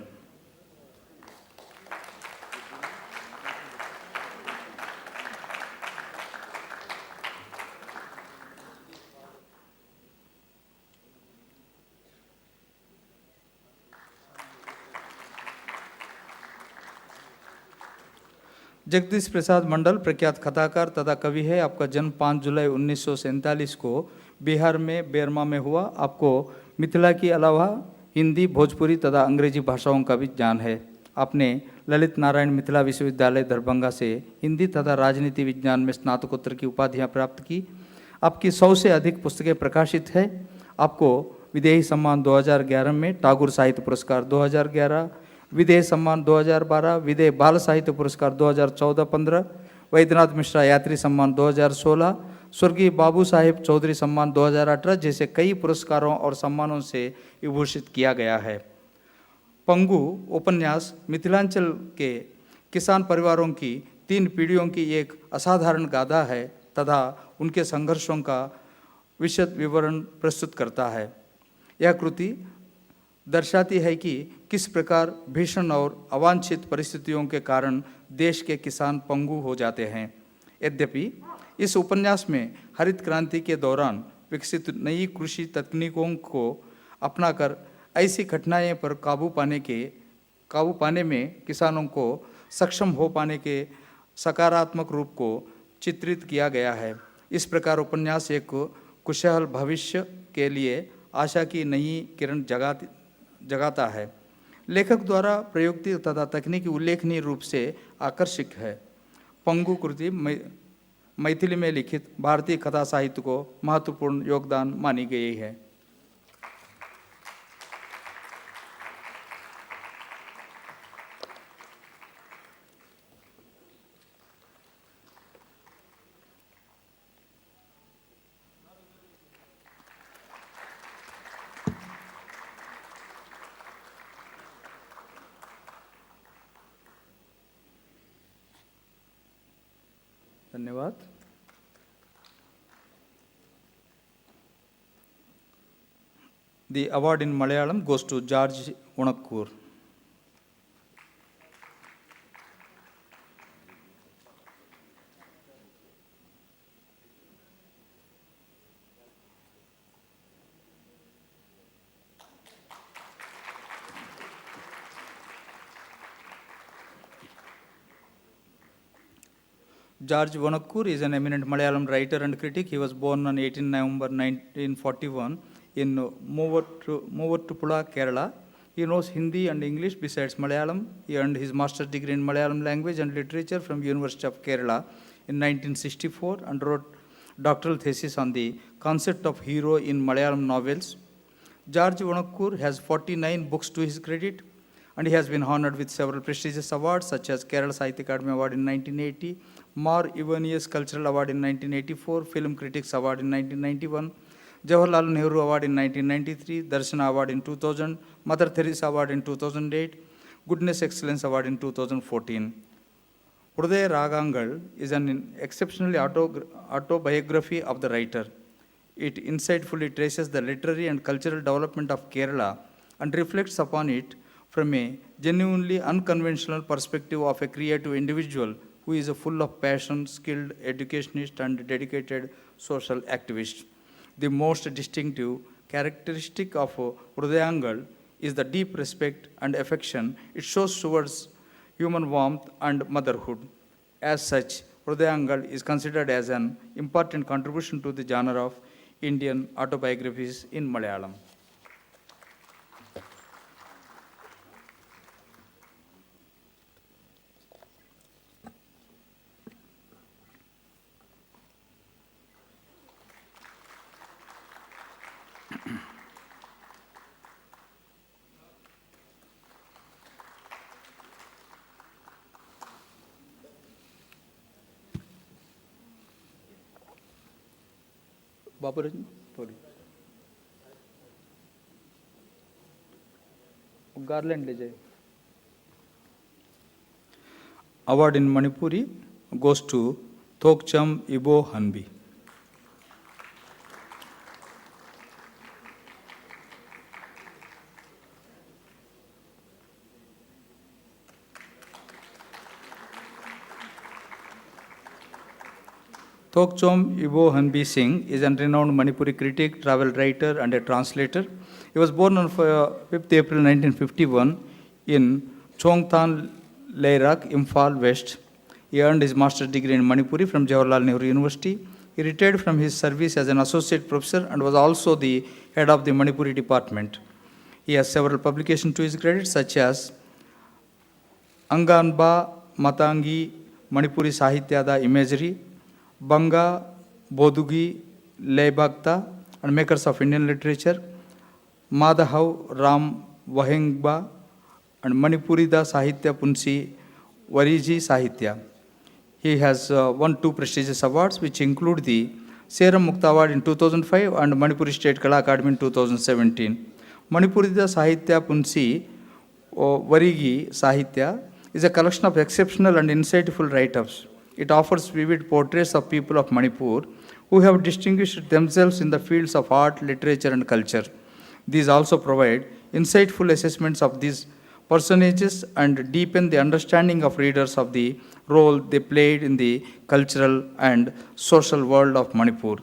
जगदीश प्रसाद मंडल प्रख्यात कथाकार तथा कवि है। आपका जन्म 5 जुलाई 1947 को बिहार में बेरमा में हुआ। आपको मिथिला के अलावा हिंदी, भोजपुरी तथा अंग्रेजी भाषाओं का भी ज्ञान है। आपने ललित नारायण मिथिला विश्वविद्यालय दरभंगा से हिंदी तथा राजनीति विज्ञान में स्नातकोत्तर की उपाधियां प्राप्त की। आपकी 100 से अधिक पुस्तकें प्रकाशित है। आपको विदेही सम्मान 2011 में, टागोर साहित्य पुरस्कार 2011, विदेह सम्मान 2012, विदेह बाल साहित्य पुरस्कार 2014-15, वैद्यनाथ मिश्रा यात्री सम्मान 2016, स्वर्गीय बाबू साहेब चौधरी सम्मान 2018 जैसे कई पुरस्कारों और सम्मानों से विभूषित किया गया है। पंगु उपन्यास मिथिलांचल के किसान परिवारों की 3 पीढ़ियों की एक असाधारण गाथा है तथा उनके संघर्षों का विशद विवरण प्रस्तुत करता है। यह कृति दर्शाती है कि किस प्रकार भीषण और अवांछित परिस्थितियों के कारण देश के किसान पंगु हो जाते हैं। यद्यपि इस उपन्यास में हरित क्रांति के दौरान विकसित नई कृषि तकनीकों को अपनाकर ऐसी कठिनाइयों पर काबू पाने में किसानों को सक्षम हो पाने के सकारात्मक रूप को चित्रित किया गया है। इस प्रकार उपन्यास एक कुशल भविष्य के लिए आशा की नई किरण जगाता है। लेखक द्वारा प्रयुक्त तथा तकनीकी उल्लेखनीय रूप से आकर्षक है। पंगु कृति मैथिली में लिखित भारतीय कथा साहित्य को महत्वपूर्ण योगदान मानी गई है। धन्यवाद। The award in Malayalam goes to George Unakkur. George Vonakkur is an eminent Malayalam writer and critic. He was born on 18 November 1941 in Movattupuzha, Kerala. He knows Hindi and English besides Malayalam. He earned his master's degree in Malayalam language and literature from University of Kerala in 1964 and wrote doctoral thesis on the concept of hero in Malayalam novels. George Vonakkur has 49 books to his credit, and he has been honored with several prestigious awards such as Kerala Sahitya Akademi Award in 1980, Mar Ivanius Cultural Award in 1984, Film Critics Award in 1991, Jawaharlal Nehru Award in 1993, Darshana Award in 2000, Mother Teresa Award in 2008, Goodness Excellence Award in 2014. Hridaya Ragangal is an exceptionally autobiography of the writer. It insightfully traces the literary and cultural development of Kerala and reflects upon it from a genuinely unconventional perspective of a creative individual who is full of passion, skilled educationist, and dedicated social activist. The most distinctive characteristic of Hrudayangal is the deep respect and affection it shows towards human warmth and motherhood. As such, Hrudayangal is considered as an important contribution to the genre of Indian autobiographies in Malayalam. Baburaj, garland ले जाए. Award in Manipuri goes to Thokcham Ibo Hanbi. Thokchom Ibo Hanbi Singh is a renowned Manipuri critic, travel writer, and a translator. He was born on 5th April 1951 in Chongtan, Leirak, Imphal West. He earned his master's degree in Manipuri from Jawaharlal Nehru University. He retired from his service as an associate professor and was also the head of the Manipuri department. He has several publications to his credit, such as Anganba Matangi Manipuri Sahityada Imagery, Banga, Bodugi, Leibakta, and makers of Indian literature, Madhav Ram Vahengba, and Manipurida Sahitya Punsi Variji Sahitya. He has won 2 prestigious awards, which include the Seram Mukta Award in 2005 and Manipuri State Kala Academy in 2017. Manipurida Sahitya Punsi Varigi Sahitya is a collection of exceptional and insightful write-ups. It offers vivid portraits of people of Manipur who have distinguished themselves in the fields of art, literature, and culture. These also provide insightful assessments of these personages and deepen the understanding of readers of the role they played in the cultural and social world of Manipur.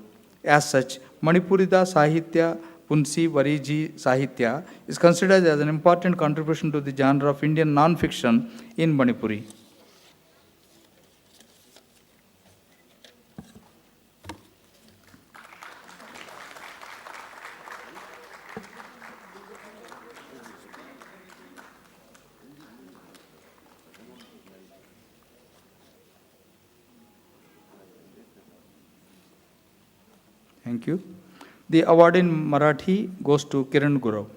As such, Manipurida Sahitya Punsi Variji Sahitya is considered as an important contribution to the genre of Indian non-fiction in Manipuri. Thank you. The award in Marathi goes to Kiran Gurav.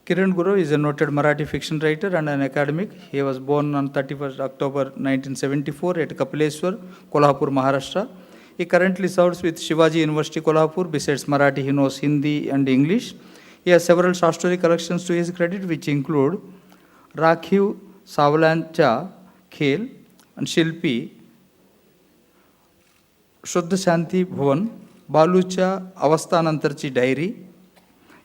Kiran Gurav is a noted Marathi fiction writer and an academic. He was born on 31st October 1974 at Kapileshwar, Kolhapur, Maharashtra. He currently serves with Shivaji University, Kolhapur. Besides Marathi, he knows Hindi and English. He has several short story collections to his credit, which include Rakhiv Savlancha Khel and Shilpi, Shuddha Shanti Bhuvan, Balucha Avasthanantarchi Diary.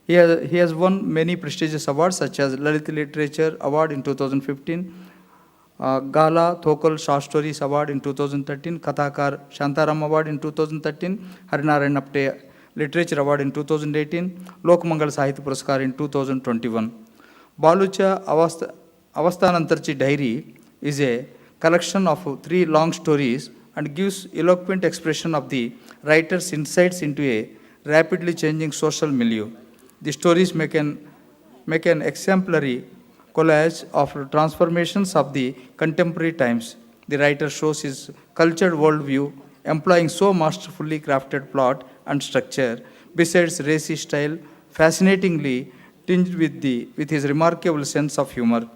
He has won many prestigious awards such as Lalit Literature Award in 2015, Gala Thokal Short Stories Award in 2013, Kathakar Shantaram Award in 2013, Harinarayan Apte Literature Award in 2018, Lokmangal Sahitya Puraskar in 2021. Balucha Avasthanantarchi Diary is a collection of 3 long stories and gives eloquent expression of the writer's insights into a rapidly changing social milieu. The stories make an exemplary collage of transformations of the contemporary times. The writer shows his cultured worldview, employing so masterfully crafted plot and structure, besides racy style, fascinatingly tinged with his remarkable sense of humor.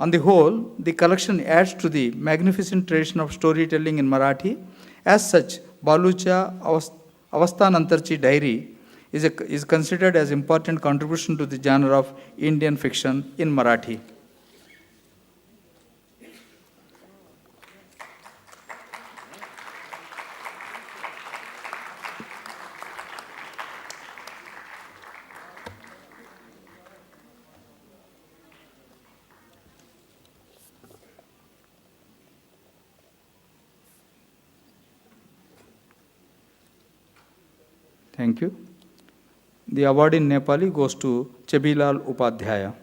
On the whole, the collection adds to the magnificent tradition of storytelling in Marathi. As such, Balucha Avasthanantarchi diary is considered as important contribution to the genre of Indian fiction in Marathi. Thank you. The award in Nepali goes to Chebilal Upadhyaya.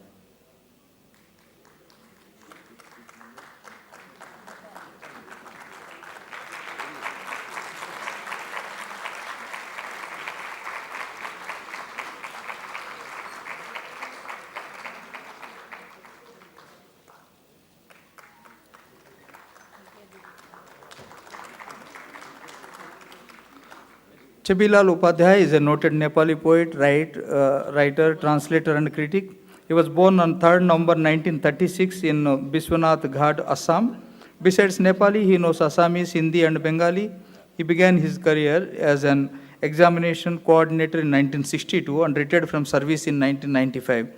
Chebilal Upadhyaya is a noted Nepali poet, writer, translator, and critic. He was born on 3rd November 1936 in Biswanath Ghat, Assam. Besides Nepali, he knows Assamese, Hindi, and Bengali. He began his career as an examination coordinator in 1962 and retired from service in 1995.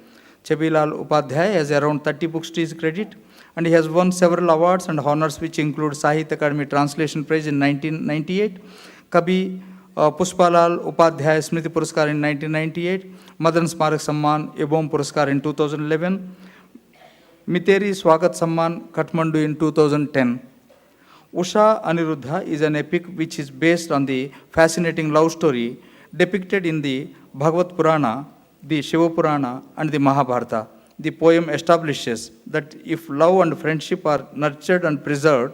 Chebilal Upadhyaya has around 30 books to his credit, and he has won several awards and honors, which include Sahitya Akademi Translation Prize in 1998, Kabi Pushpalal Upadhyaya Smriti Puraskar in 1998, Madan Smarak Samman Ebom Puraskar in 2011, Miteri Swagat Samman Kathmandu in 2010. Usha Aniruddha is an epic which is based on the fascinating love story depicted in the Bhagavad Purana, the Shiva Purana, and the Mahabharata. The poem establishes that if love and friendship are nurtured and preserved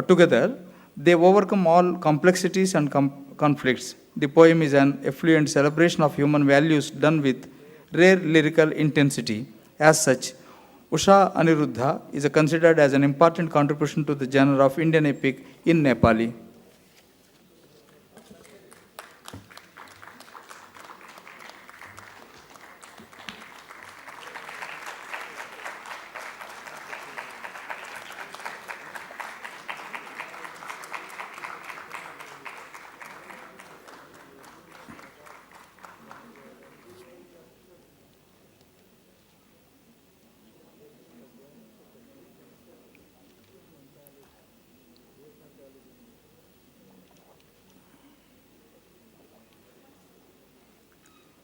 together, they overcome all complexities and conflicts. The poem is an affluent celebration of human values done with rare lyrical intensity. As such, Usha Aniruddha is considered as an important contribution to the genre of Indian epic in Nepali.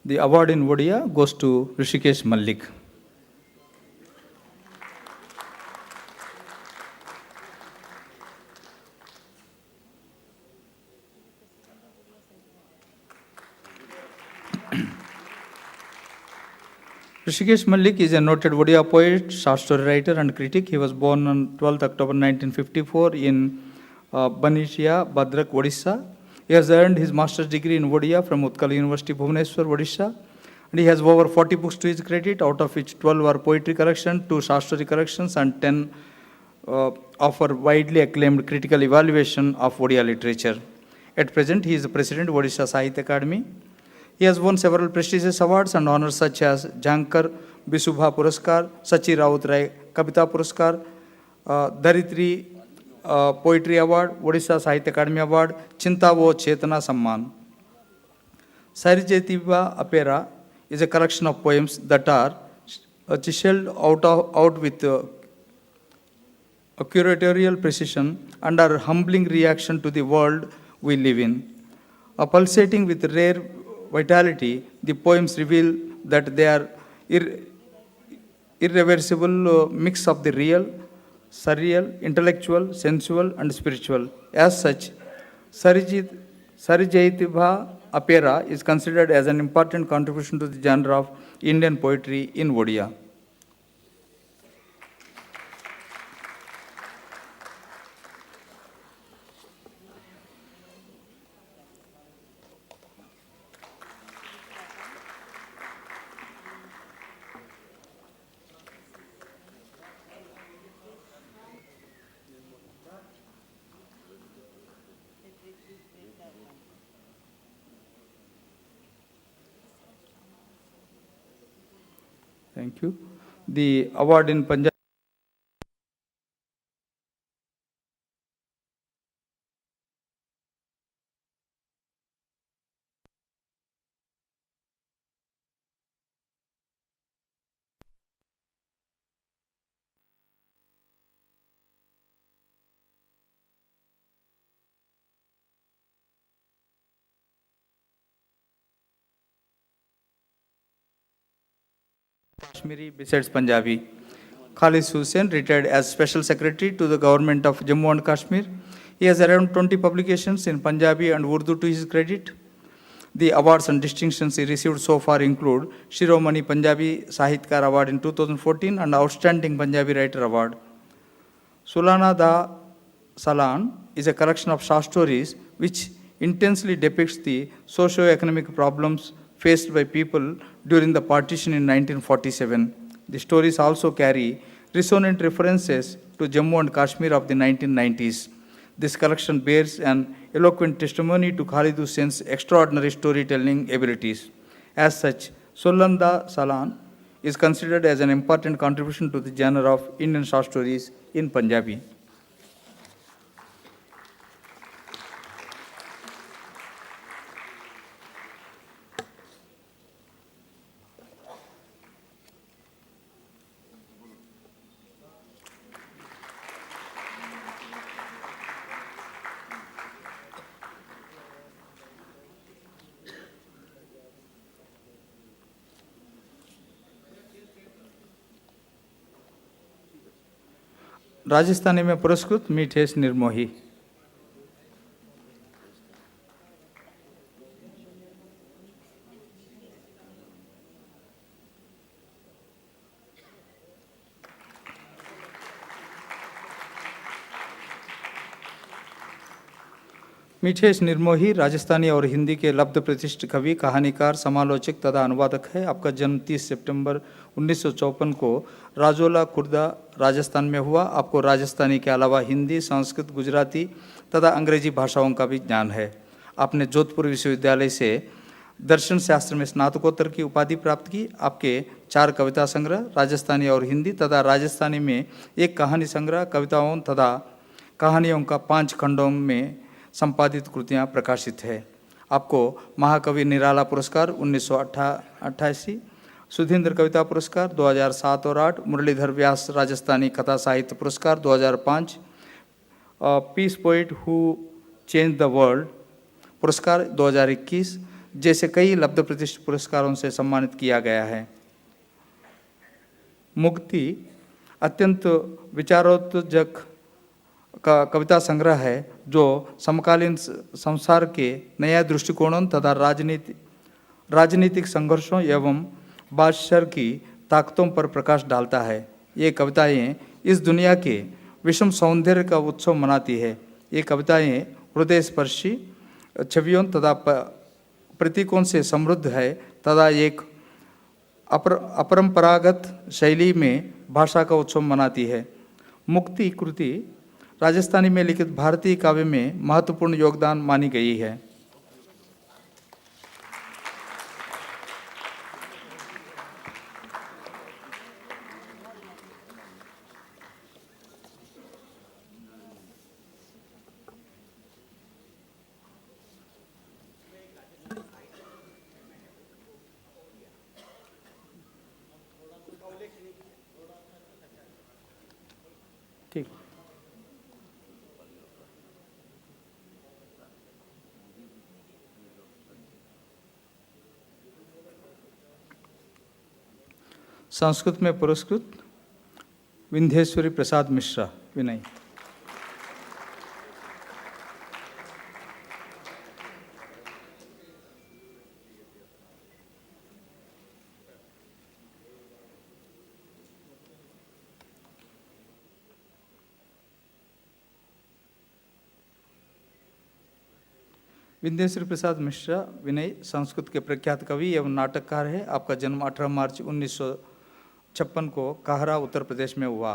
The award in Odia goes to Rishikesh Malik. Rishikesh Malik is a noted Odia poet, short story writer, and critic. He was born on 12th October 1954 in Banishia, Badrak, Odisha. He has earned his master's degree in Odia from Utkal University, Bhubaneswar, Odisha. And he has over 40 books to his credit, out of which 12 are poetry collection, 2 short story collections, and 10 offer widely acclaimed critical evaluation of Odia literature. At present, he is the president of Odisha Sahitya Akademi. He has won several prestigious awards and honors such as Jankar Bisubha Puraskar, Sachi Raut Rai Kavita Puraskar, Dharitri Poetry Award, Odisha Sahitya Akademi Award, Chinta Vo Chetana Samman. Sarijetiba Apera is a collection of poems that are chiseled out with a curatorial precision and are humbling reaction to the world we live in. Pulsating with rare vitality, the poems reveal that they are irreversible mix of the real, surreal, intellectual, sensual, and spiritual. As such, Sarijayatibha Apera is considered as an important contribution to the genre of Indian poetry in Odia. Thank you. The award in Punjab. Kashmiri besides Punjabi. Khalid Hussain retired as Special Secretary to the Government of Jammu and Kashmir. He has around 20 publications in Punjabi and Urdu to his credit. The awards and distinctions he received so far include Shiromani Punjabi Sahitkar Award in 2014 and Outstanding Punjabi Writer Award. Sulana Da Salan is a collection of short stories which intensely depicts the socio-economic problems faced by people during the partition in 1947. The stories also carry resonant references to Jammu and Kashmir of the 1990s. This collection bears an eloquent testimony to Khalid Hussein's extraordinary storytelling abilities. As such, Sulanda Salan is considered as an important contribution to the genre of Indian short stories in Punjabi. Rajasthani में पुरस्कृत मीठेश निर्मोही। मीठेश निर्मोही राजस्थानी और हिंदी के लब्ध प्रतिष्ठित कवि, कहानीकार, समालोचक तथा अनुवादक है। आपका जन्म 30 सितंबर 1954 को राजौला, खुर्दा, राजस्थान में हुआ। आपको राजस्थानी के अलावा हिंदी, संस्कृत, गुजराती तथा अंग्रेजी भाषाओं का भी ज्ञान है। आपने जोधपुर विश्वविद्यालय से दर्शन शास्त्र में स्नातकोत्तर की उपाधि प्राप्त की। आपके 4 कविता संग्रह राजस्थानी और हिंदी तथा राजस्थानी में 1 कहानी संग्रह, कविताओं तथा कहानियों का 5 खंडों में संपादित कृतियाँ प्रकाशित है। आपको महाकवि निराला पुरस्कार 1988, सुधींद्र कविता पुरस्कार 2007 और 8, मुरलीधर व्यास राजस्थानी कथा साहित्य पुरस्कार 2005, peace poet who change the world पुरस्कार 2021 जैसे कई लब्ध प्रतिष्ठित पुरस्कारों से सम्मानित किया गया है। मुक्ति अत्यंत विचारोत्तेजक का कविता संग्रह है जो समकालीन संसार के नया दृष्टिकोणों तथा राजनीतिक संघर्षों एवं बादशाह की ताकतों पर प्रकाश डालता है। ये कविताएं इस दुनिया के विषम सौंदर्य का उत्सव मनाती है। ये कविताएं हृदय स्पर्शी छवियों तथा प्रतीकों से समृद्ध है तथा एक अपरंपरागत शैली में भाषा का उत्सव मनाती है। मुक्ति कृति राजस्थानी में लिखित भारतीय काव्य में महत्वपूर्ण योगदान मानी गई है। ठीक। संस्कृत में पुरस्कृत विंध्येश्वरी प्रसाद मिश्रा विनय। विंध्येश्वरी प्रसाद मिश्रा विनय संस्कृत के प्रख्यात कवि एवं नाटककार है। आपका जन्म 18 मार्च 1956 को काहरा, उत्तर प्रदेश में हुआ।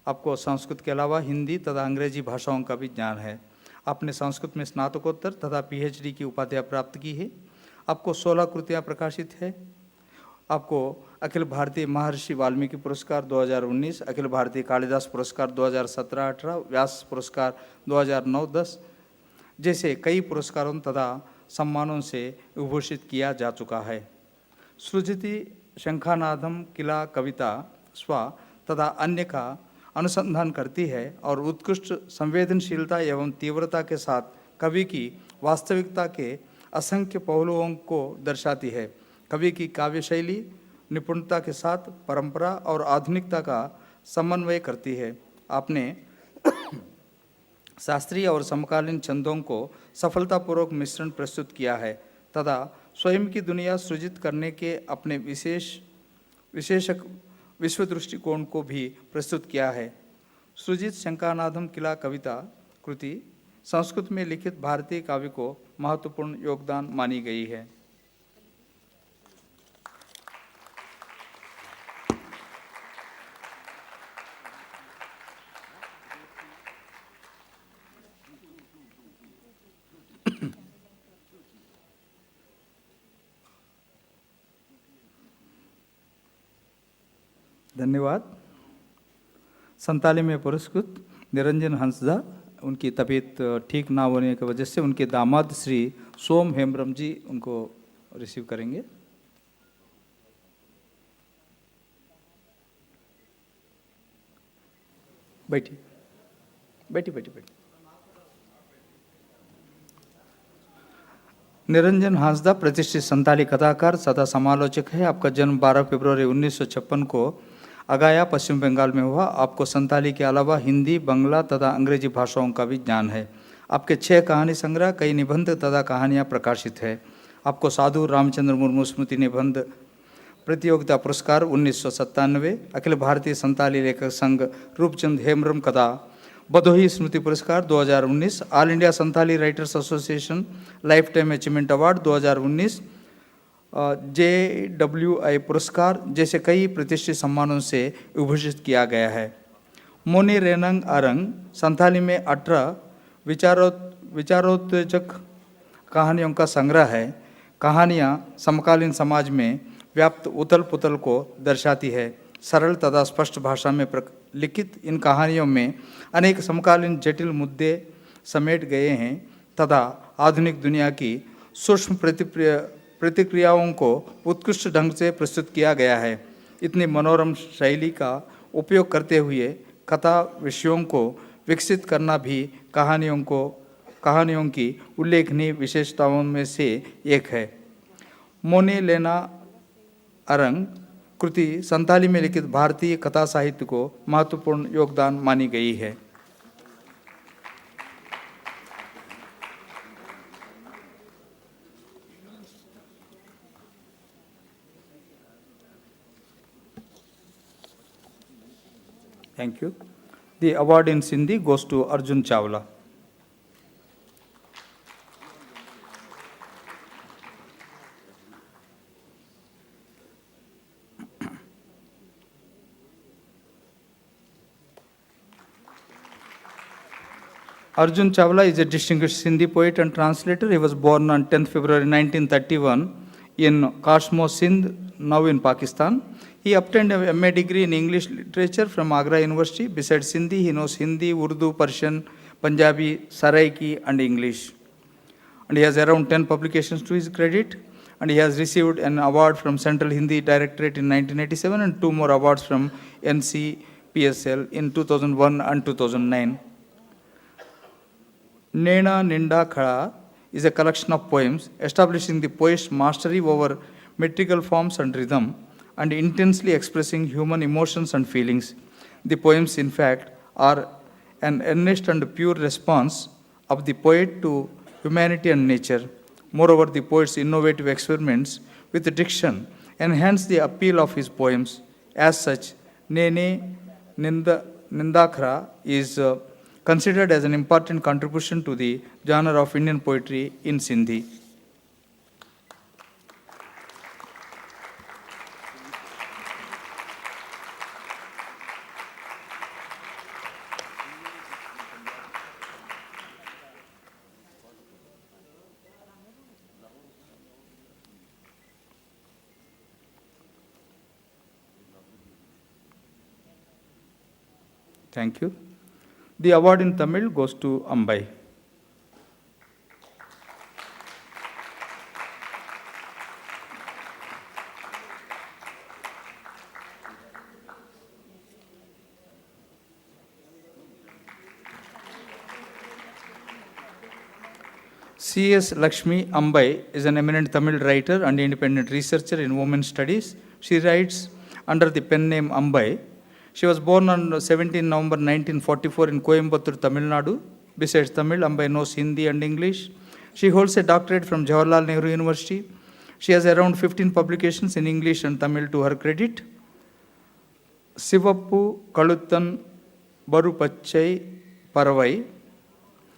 आपको संस्कृत के अलावा हिंदी तथा अंग्रेजी भाषाओं का भी ज्ञान है। आपने संस्कृत में स्नातकोत्तर तथा पीएचडी की उपाधियाँ प्राप्त की है। आपको 16 कृतियाँ प्रकाशित है। आपको अखिल भारतीय महर्षि वाल्मीकि पुरस्कार 2019, अखिल भारतीय कालिदास पुरस्कार 2017-18, व्यास पुरस्कार 2009-10 जैसे कई पुरस्कारों तथा सम्मानों से विभूषित किया जा चुका है। सृजति शंखानादम किला कविता स्व तथा अन्य का अनुसंधान करती है और उत्कृष्ट संवेदनशीलता एवं तीव्रता के साथ कवि की वास्तविकता के असंख्य पहलुओं को दर्शाती है। कवि की काव्य शैली निपुणता के साथ परंपरा और आधुनिकता का समन्वय करती है। आपने शास्त्रीय और समकालीन छंदों को सफलतापूर्वक मिश्रण प्रस्तुत किया है तथा स्वयं की दुनिया सृजित करने के अपने विशेषक विश्व दृष्टिकोण को भी प्रस्तुत किया है। सृजित शंकानादम किला कविता कृति संस्कृत में लिखित भारतीय काव्य को महत्वपूर्ण योगदान मानी गई है। धन्यवाद। संताली में पुरस्कृत निरंजन हंसदा, उनकी तबीयत ठीक ना होने की वजह से उनके दामाद श्री सोम हेम्ब्रम जी उनको रिसीव करेंगे। बैठिए, बैठिए, बैठिए, बैठिए। निरंजन हांसदा प्रतिष्ठित संताली कथाकार तथा समालोचक है। आपका जन्म 12 फरवरी 1956 को अगाया, पश्चिम बंगाल में हुआ। आपको संताली के अलावा हिंदी, बांग्ला तथा अंग्रेजी भाषाओं का भी ज्ञान है। आपके 6 कहानी संग्रह, कई निबंध तथा कहानियाँ प्रकाशित है। आपको साधु रामचंद्र मुर्मू स्मृति निबंध प्रतियोगिता पुरस्कार 1997, अखिल भारतीय संताली लेखक संघ रूपचंद हेम्ब्रम कथा बधोही स्मृति पुरस्कार 2019, all India Santali writers association life time achievement award 2019, JWI पुरस्कार जैसे कई प्रतिष्ठित सम्मानों से विभूषित किया गया है। मोनी रेनंग अरंग संताली में 18 विचारोत्तेजक कहानियों का संग्रह है। कहानियाँ समकालीन समाज में व्याप्त उथल पुथल को दर्शाती है। सरल तथा स्पष्ट भाषा में लिखित इन कहानियों में अनेक समकालीन जटिल मुद्दे समेट गए हैं तथा आधुनिक दुनिया की सूक्ष्म प्रतिक्रियाओं को उत्कृष्ट ढंग से प्रस्तुत किया गया है। इतनी मनोरम शैली का उपयोग करते हुए कथा विषयों को विकसित करना भी कहानियों की उल्लेखनीय विशेषताओं में से एक है। मोने लेना अरंग कृति संताली में लिखित भारतीय कथा साहित्य को महत्वपूर्ण योगदान मानी गई है। Thank you. The award in Sindhi goes to Arjun Chawla. Arjun Chawla is a distinguished Sindhi poet and translator. He was born on 10th February 1931 in Kashmir, Sindh, now in Pakistan. He obtained a MA degree in English literature from Agra University. Besides Sindhi, he knows Hindi, Urdu, Persian, Punjabi, Saraiki, and English. And he has around 10 publications to his credit. And he has received an award from Central Hindi Directorate in 1987 and 2 more awards from NCPSL in 2001 and 2009. Nena Ninda Khada is a collection of poems establishing the poet's mastery over metrical forms and rhythm and intensely expressing human emotions and feelings. The poems, in fact, are an earnest and pure response of the poet to humanity and nature. Moreover, the poet's innovative experiments with diction enhance the appeal of his poems. As such, Nene Nindakhara is considered as an important contribution to the genre of Indian poetry in Sindhi. Thank you. The award in Tamil goes to Ambai. C.S. Lakshmi Ambai is an eminent Tamil writer and independent researcher in women's studies, She writes under the pen name Ambai. She was born on 17 November 1944 in Coimbatore, Tamil Nadu. Besides Tamil, Ambai knows Hindi and English. She holds a doctorate from Jawaharlal Nehru University. She has around 15 publications in English and Tamil to her credit. Sivappu Kaluttan Barupachai Paravai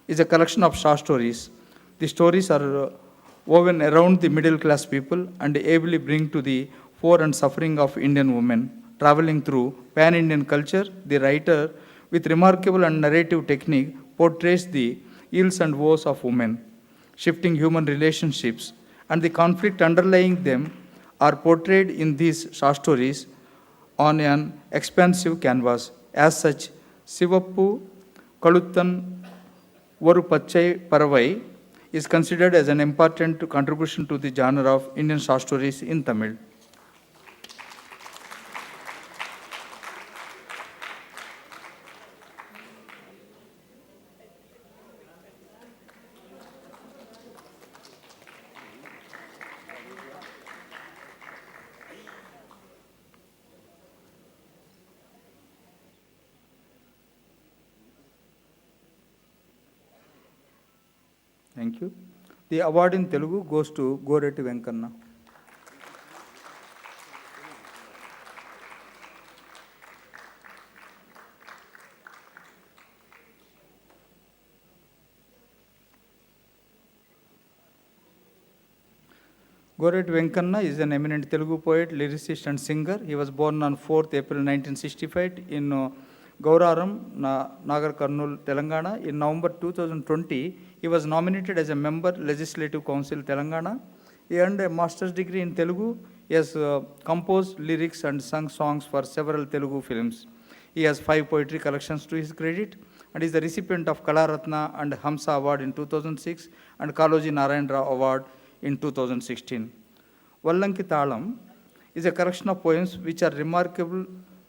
is a collection of short stories. The stories are woven around the middle class people and ably bring to the fore and suffering of Indian women. Traveling through pan-Indian culture, the writer, with remarkable and narrative technique, portrays the ills and woes of women. Shifting human relationships and the conflict underlying them are portrayed in these short stories on an expansive canvas. As such, Sivappu Kaluttan Varupachai Paravai is considered as an important contribution to the genre of Indian short stories in Tamil. Thank you. The award in Telugu goes to Goreti Venkanna. Goreti Venkanna is an eminent Telugu poet, lyricist and singer. He was born on 4th April 1965 in Gauraram, Nagar Karnool, Telangana. In November 2020, he was nominated as a member Legislative Council, Telangana. He earned a master's degree in Telugu. He has composed lyrics and sung songs for several Telugu films. He has 5 poetry collections to his credit and is the recipient of Kala Ratna and Hamsa Award in 2006 and Kaloji Narayan Rao Award in 2016. Vallanki Thalam is a collection of poems which are remarkable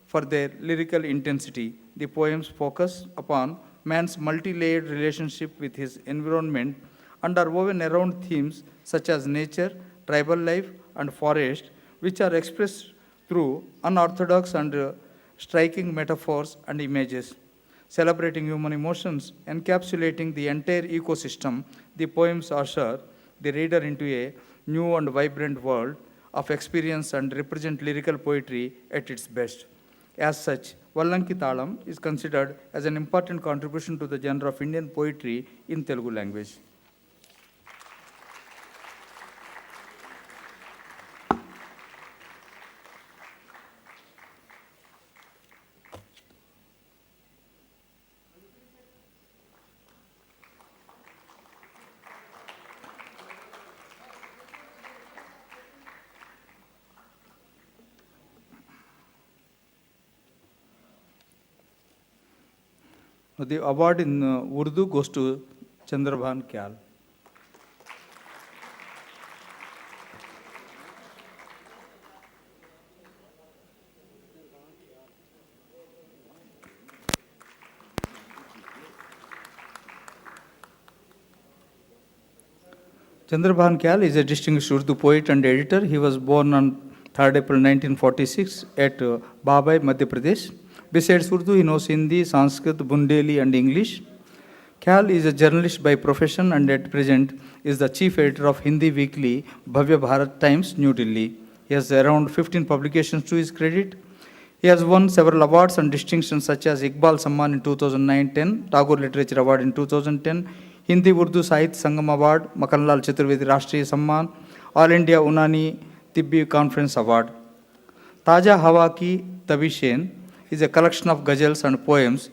for their lyrical intensity. The poems focus upon man's multi-layered relationship with his environment and are woven around themes such as nature, tribal life, and forest, which are expressed through unorthodox and striking metaphors and images. Celebrating human emotions, encapsulating the entire ecosystem, the poems usher the reader into a new and vibrant world of experience and represent lyrical poetry at its best. As such, Vallanki Thalam is considered as an important contribution to the genre of Indian poetry in Telugu language. The award in Urdu goes to Chandrabhan Kyal. Chandrabhan Kyal is a distinguished Urdu poet and editor. He was born on 3rd April 1946 at Babai, Madhya Pradesh. Besides Urdu, he knows Hindi, Sanskrit, Bundeli, and English. Kyal is a journalist by profession and at present is the chief editor of Hindi weekly Bhavya Bharat Times, New Delhi. He has around 15 publications to his credit. He has won several awards and distinctions such as Iqbal Samman in 2009-10, Tagore Literature Award in 2010, Hindi Urdu Sahit Sangam Award, Makanlal Chaturvedi Rashtriya Samman, All India Unani Tibbi Conference Award. Taja Hawa Ki Tabishen is a collection of ghazals and poems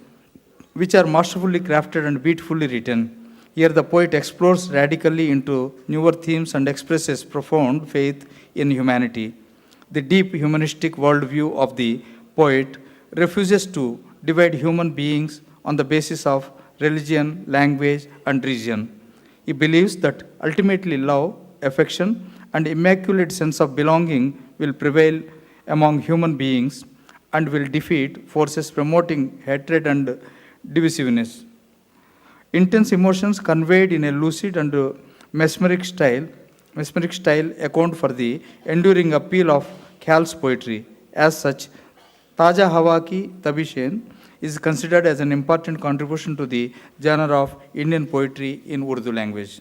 which are masterfully crafted and beautifully written. Here the poet explores radically into newer themes and expresses profound faith in humanity. The deep humanistic worldview of the poet refuses to divide human beings on the basis of religion, language, and region. He believes that ultimately love, affection, and immaculate sense of belonging will prevail among human beings and will defeat forces promoting hatred and divisiveness. Intense emotions conveyed in a lucid and mesmeric style account for the enduring appeal of Khyal's poetry. As such, Taja Hawa Ki Tabishen is considered as an important contribution to the genre of Indian poetry in Urdu language.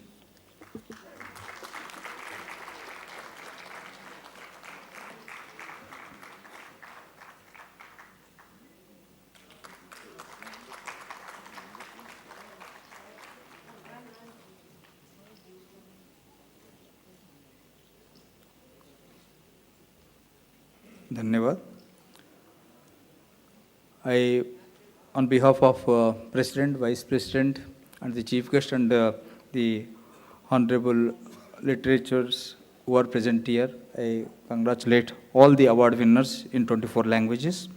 Dhanyavad. I, on behalf of President, Vice President, and the Chief Guest and the Honorable Literatures who are present here, I congratulate all the award winners in 24 languages.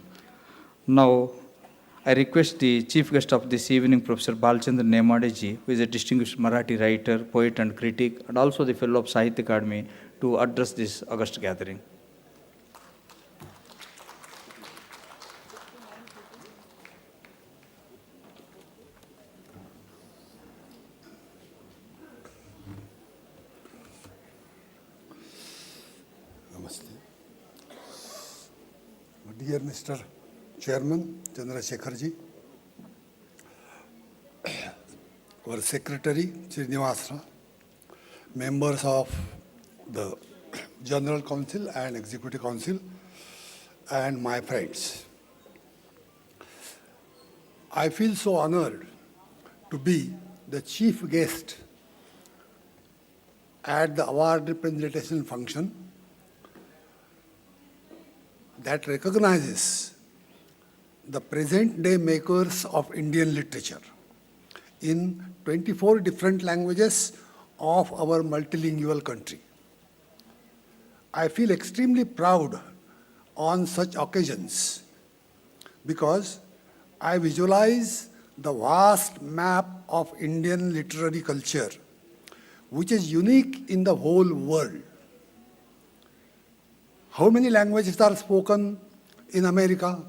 Now, I request the Chief Guest of this evening, Professor Balchandra Nemadeji, who is a distinguished Marathi writer, poet and critic, and also the Fellow of Sahitya Akademi, to address this august gathering. Dear Mr. Chairman, Chandrasekharji, our Secretary, Srinivasra, members of the General Council and Executive Council, and my friends. I feel so honored to be the chief guest at the award presentation function that recognizes the present-day makers of Indian literature in 24 different languages of our multilingual country. I feel extremely proud on such occasions because I visualize the vast map of Indian literary culture, which is unique in the whole world. How many languages are spoken in America?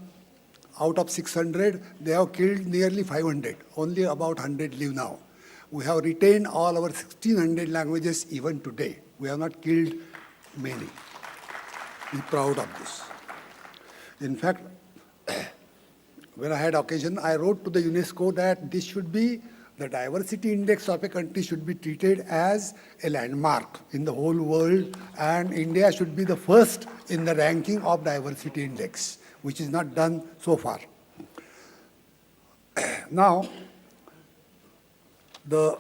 Out of 600, they have killed nearly 500. Only about 100 live now. We have retained all our 1,600 languages even today. We have not killed many. Be proud of this. In fact, when I had occasion, I wrote to the UNESCO that this should be, the diversity index of a country should be treated as a landmark in the whole world, and India should be the first in the ranking of diversity index, which is not done so far. Now, the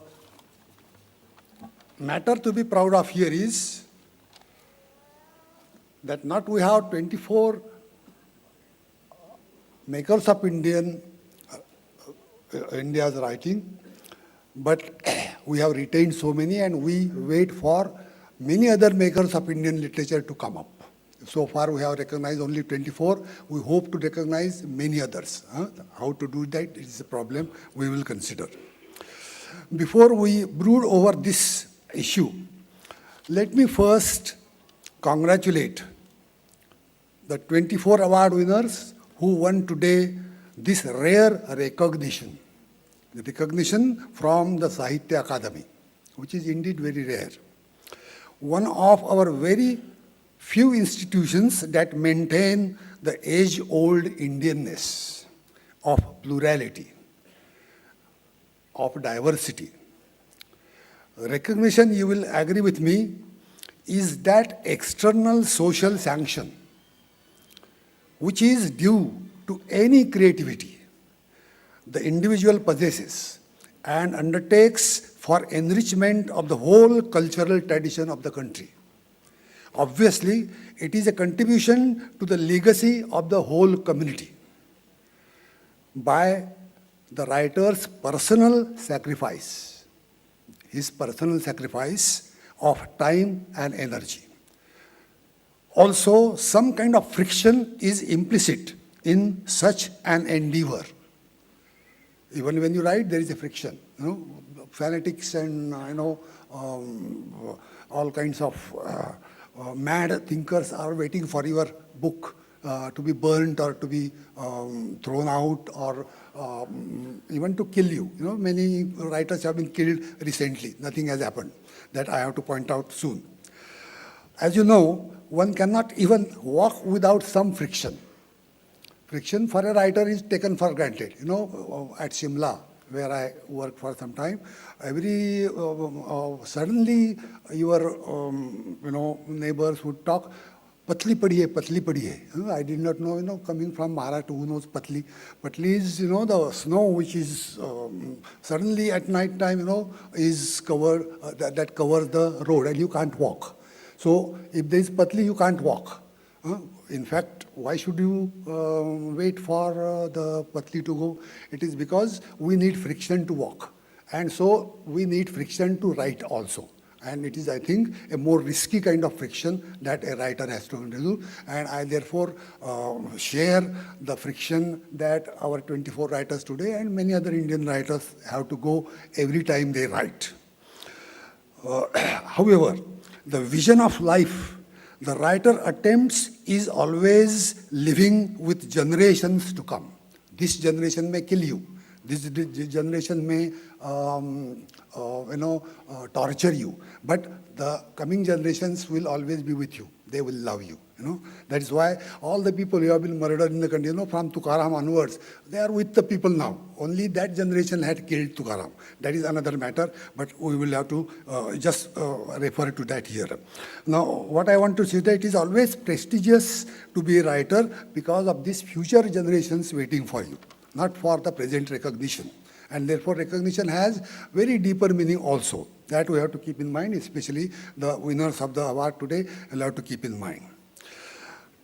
matter to be proud of here is that not we have 24 makers of India's writing, but we have retained so many, and we wait for many other makers of Indian literature to come up. So far we have recognized only 24. We hope to recognize many others. How to do that is a problem we will consider. Before we brood over this issue, let me first congratulate the 24 award winners who won today this rare recognition. The recognition from the Sahitya Akademi, which is indeed very rare. One of our very few institutions that maintain the age-old Indianness of plurality, of diversity. Recognition, you will agree with me, is that external social sanction which is due to any creativity the individual possesses and undertakes for enrichment of the whole cultural tradition of the country. Obviously, it is a contribution to the legacy of the whole community by the writer's personal sacrifice, his personal sacrifice of time and energy. Also, some kind of friction is implicit in such an endeavor. Even when you write, there is a friction. Fanatics and all kinds of mad thinkers are waiting for your book to be burnt or to be thrown out or even to kill you. Many writers have been killed recently. Nothing has happened. That I have to point out soon. As you know, one cannot even walk without some friction. Friction for a writer is taken for granted. At Shimla, where I worked for some time, suddenly your neighbors would talk, patli padi hai. I did not know, coming from Maharashtra, who knows patli? Patli is, the snow which is suddenly at night time, is covered, that covers the road and you can't walk. So if there is patli, you can't walk. In fact, why should you wait for the patli to go? It is because we need friction to walk. And so we need friction to write also. And it is, I think, a more risky kind of friction that a writer has to do. And I therefore share the friction that our 24 writers today and many other Indian writers have to go every time they write. However, the vision of life the writer attempts is always living with generations to come. This generation may kill you. This generation may, torture you. But the coming generations will always be with you. They will love you. That is why all the people who have been murdered in the country, from Tukaram onwards, they are with the people now. Only that generation had killed Tukaram. That is another matter, but we will have to just refer to that here. Now, what I want to say that it is always prestigious to be a writer because of these future generations waiting for you, not for the present recognition. And therefore, recognition has very deeper meaning also. That we have to keep in mind, especially the winners of the award today will have to keep in mind.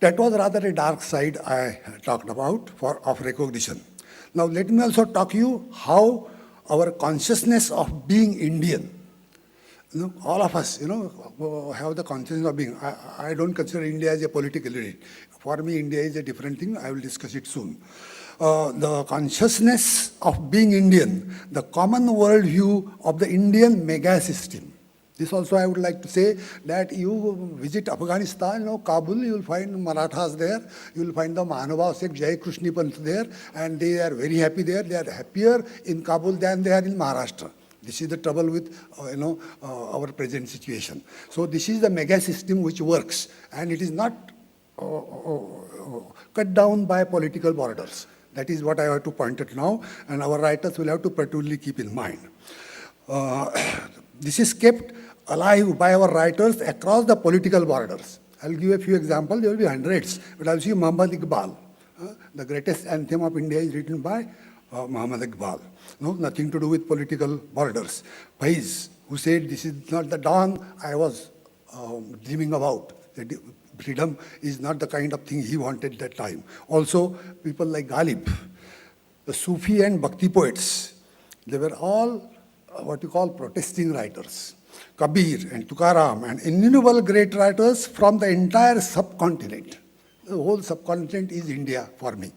That was rather a dark side I talked about of recognition. Now let me also talk to you how our consciousness of being Indian, all of us, have the consciousness of being. I don't consider India as a political elite. For me, India is a different thing. I will discuss it soon. The consciousness of being Indian, the common worldview of the Indian mega system. This also I would like to say that you visit Afghanistan, Kabul, you will find Marathas there, you will find the Mahanubhav Sheikh Jai Krishni Pant there, and they are very happy there. They are happier in Kabul than they are in Maharashtra. This is the trouble with our present situation. So this is the mega system which works, and it is not cut down by political borders. That is what I have to point out now, and our writers will have to particularly keep in mind. This is kept alive by our writers across the political borders. I'll give a few examples. There will be hundreds, but I'll see Muhammad Iqbal. The greatest anthem of India is written by Muhammad Iqbal. Nothing to do with political borders. Faiz, who said, "This is not the dawn I was dreaming about." Freedom is not the kind of thing he wanted that time. Also, people like Ghalib, the Sufi and Bhakti poets, they were all what you call protesting writers. Kabir and Tukaram and innumerable great writers from the entire subcontinent. The whole subcontinent is India for me.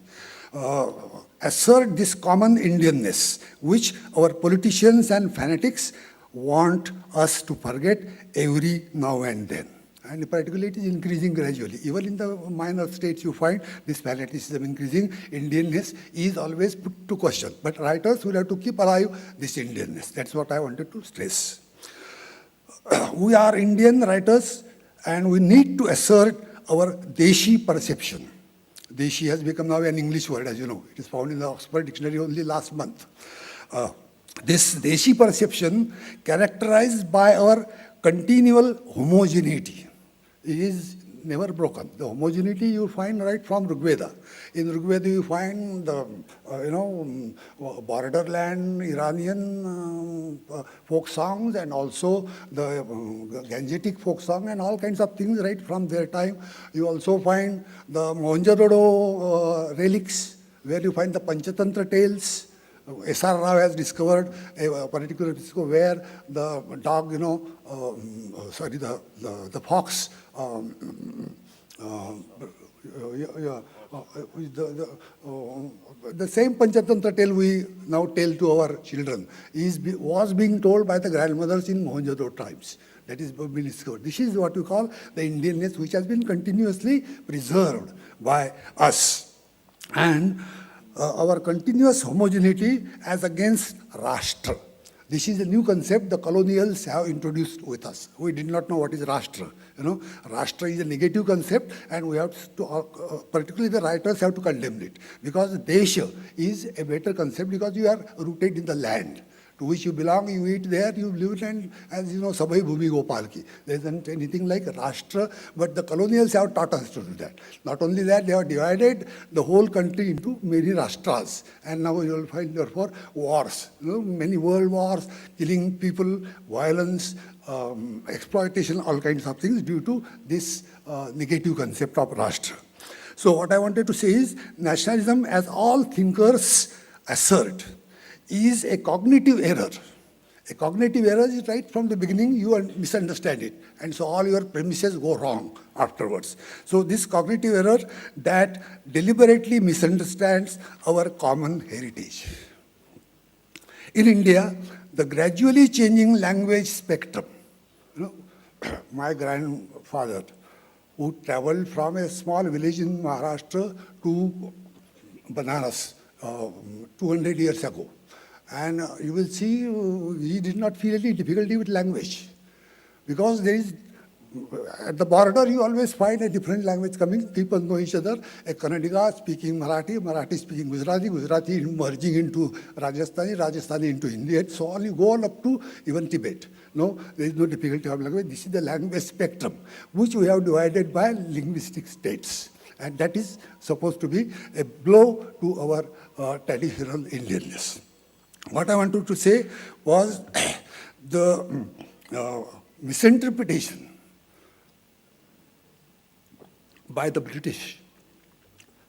Assert this common Indianness, which our politicians and fanatics want us to forget every now and then. And particularly it is increasing gradually. Even in the minor states you find this fanaticism increasing. Indianness is always put to question. But writers will have to keep alive this Indianness. That's what I wanted to stress. We are Indian writers and we need to assert our Deshi perception. Deshi has become now an English word, as you know. It is found in the Oxford Dictionary only last month. This Deshi perception characterized by our continual homogeneity is never broken. The homogeneity you find right from Rigveda. In Rigveda you find the, borderland Iranian folk songs and also the Gangetic folk song and all kinds of things right from their time. You also find the Mohenjo-daro relics where you find the Panchatantra tales. S.R. Rao has discovered a particular disco where the dog, the fox, the same Panchatantra tale we now tell to our children was being told by the grandmothers in Mohenjo-daro times. That is been discovered. This is what we call the Indianness, which has been continuously preserved by us. And our continuous homogeneity as against Rashtra. This is a new concept the colonials have introduced with us. We did not know what is Rashtra. Rashtra is a negative concept, and we have to, particularly the writers have to condemn it. Because Desha is a better concept because you are rooted in the land to which you belong, you eat there, you live, and as you know, Sabhai Bhumi Gopal ki. There isn't anything like Rashtra, but the colonials have taught us to do that. Not only that, they have divided the whole country into many Rashtras, and now you will find therefore wars, many world wars, killing people, violence, exploitation, all kinds of things due to this negative concept of Rashtra. So what I wanted to say is, nationalism, as all thinkers assert, is a cognitive error. A cognitive error is right from the beginning, you misunderstand it. And so all your premises go wrong afterwards. So this cognitive error that deliberately misunderstands our common heritage. In India, the gradually changing language spectrum, my grandfather, who traveled from a small village in Maharashtra to Banaras 200 years ago. And you will see he did not feel any difficulty with language. Because there is, at the border, you always find a different language coming. People know each other. A Kannadiga speaking Marathi, Marathi speaking Gujarati, Gujarati merging into Rajasthani, Rajasthani into Hindi, and so on. You go on up to even Tibet. No, there is no difficulty of language. This is the language spectrum, which we have divided by linguistic states. And that is supposed to be a blow to our traditional Indianness. What I wanted to say was the misinterpretation by the British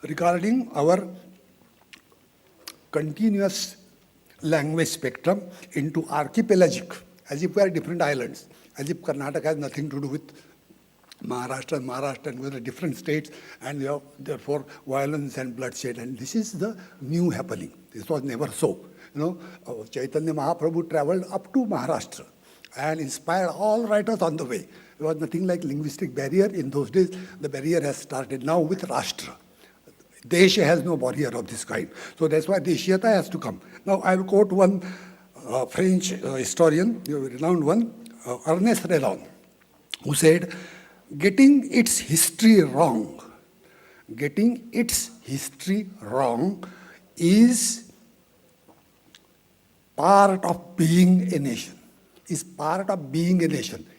regarding our continuous language spectrum into archipelagic, as if we are different islands, as if Karnataka has nothing to do with Maharashtra and with the different states, and you have, therefore, violence and bloodshed. And this is the new happening. This was never so. Chaitanya Mahaprabhu traveled up to Maharashtra and inspired all writers on the way. There was nothing like linguistic barrier in those days. The barrier has started now with Rashtra. Desha has no barrier of this kind. So that's why Deshiyata has to come. Now I will quote one French historian, a renowned one, Ernest Renan, who said, getting its history wrong is part of being a nation,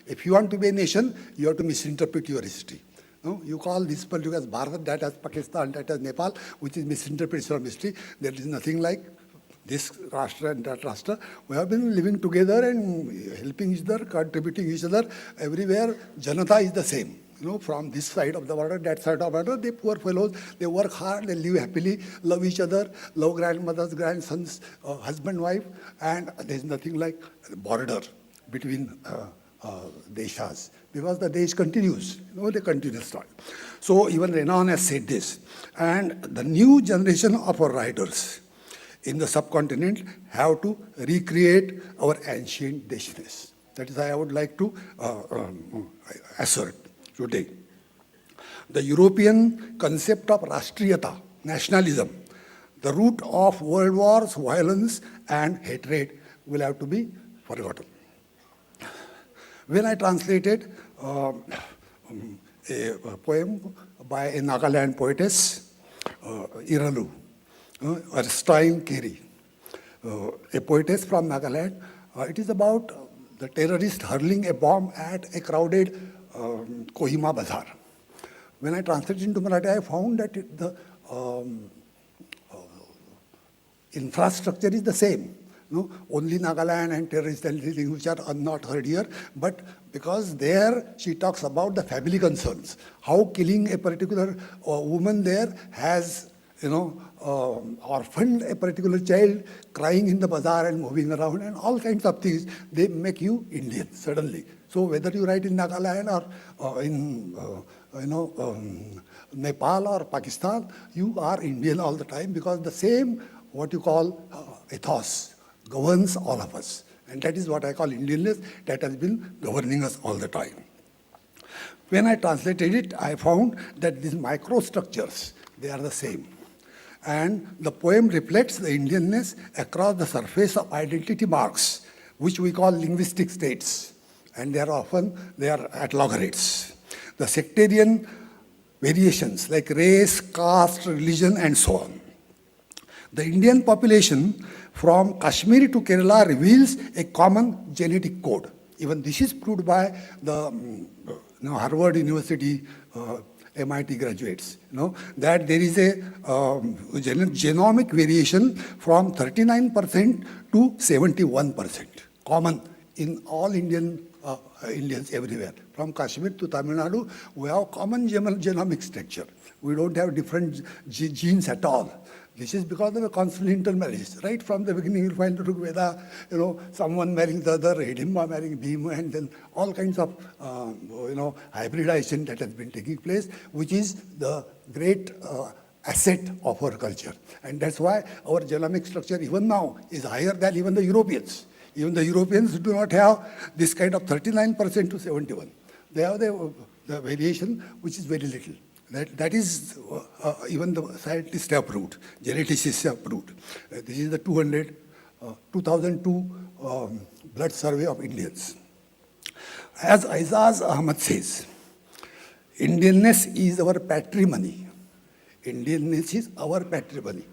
If you want to be a nation, you have to misinterpret your history. No? You call this particular as Bharat, that as Pakistan, that as Nepal, which is misinterpretation of history. There is nothing like this Rashtra and that Rashtra. We have been living together and helping each other, contributing each other. Everywhere, Janata is the same. From this side of the border, that side of the border, they poor fellows, they work hard, they live happily, love each other, love grandmothers, grandsons, husband, wife, and there is nothing like border between deshas, because the desh continues, they continue story. So even Renan has said this, and the new generation of our writers in the subcontinent have to recreate our ancient deshness. That is why I would like to assert today. The European concept of Rashtriyata, nationalism, the root of world wars, violence, and hatred will have to be forgotten. When I translated a poem by a Nagaland poetess, Iralu, Stein Keri, a poetess from Nagaland, it is about the terrorist hurling a bomb at a crowded Kohima Bazaar. When I translated into Marathi, I found that the infrastructure is the same. Only Nagaland and terrorists and things which are not heard here, but because there she talks about the family concerns, how killing a particular woman there has, orphaned a particular child, crying in the bazaar and moving around and all kinds of things, they make you Indian suddenly. So whether you write in Nagaland or in Nepal or Pakistan, you are Indian all the time, because the same what you call ethos governs all of us. And that is what I call Indianness, that has been governing us all the time. When I translated it, I found that these microstructures, they are the same. And the poem reflects the Indianness across the surface of identity marks, which we call linguistic states, and they are at logarithms. The sectarian variations like race, caste, religion, and so on. The Indian population from Kashmir to Kerala reveals a common genetic code. Even this is proved by the Harvard University MIT graduates, that there is a genomic variation from 39% to 71%, common in all Indians everywhere. From Kashmir to Tamil Nadu, we have common genomic structure. We don't have different genes at all. This is because of a constant intermarriage. Right from the beginning, you'll find Rig Veda, someone marrying the other, Hidimba marrying Bhima, and then all kinds of, hybridization that has been taking place, which is the great asset of our culture. And that's why our genomic structure, even now, is higher than even the Europeans. Even the Europeans do not have this kind of 39% to 71%. They have the variation, which is very little. That is even the scientists have proved, geneticists have proved. This is the 2002 blood survey of Indians. As Aizaz Ahmad says, Indianness is our patrimony. Indianness is our patrimony.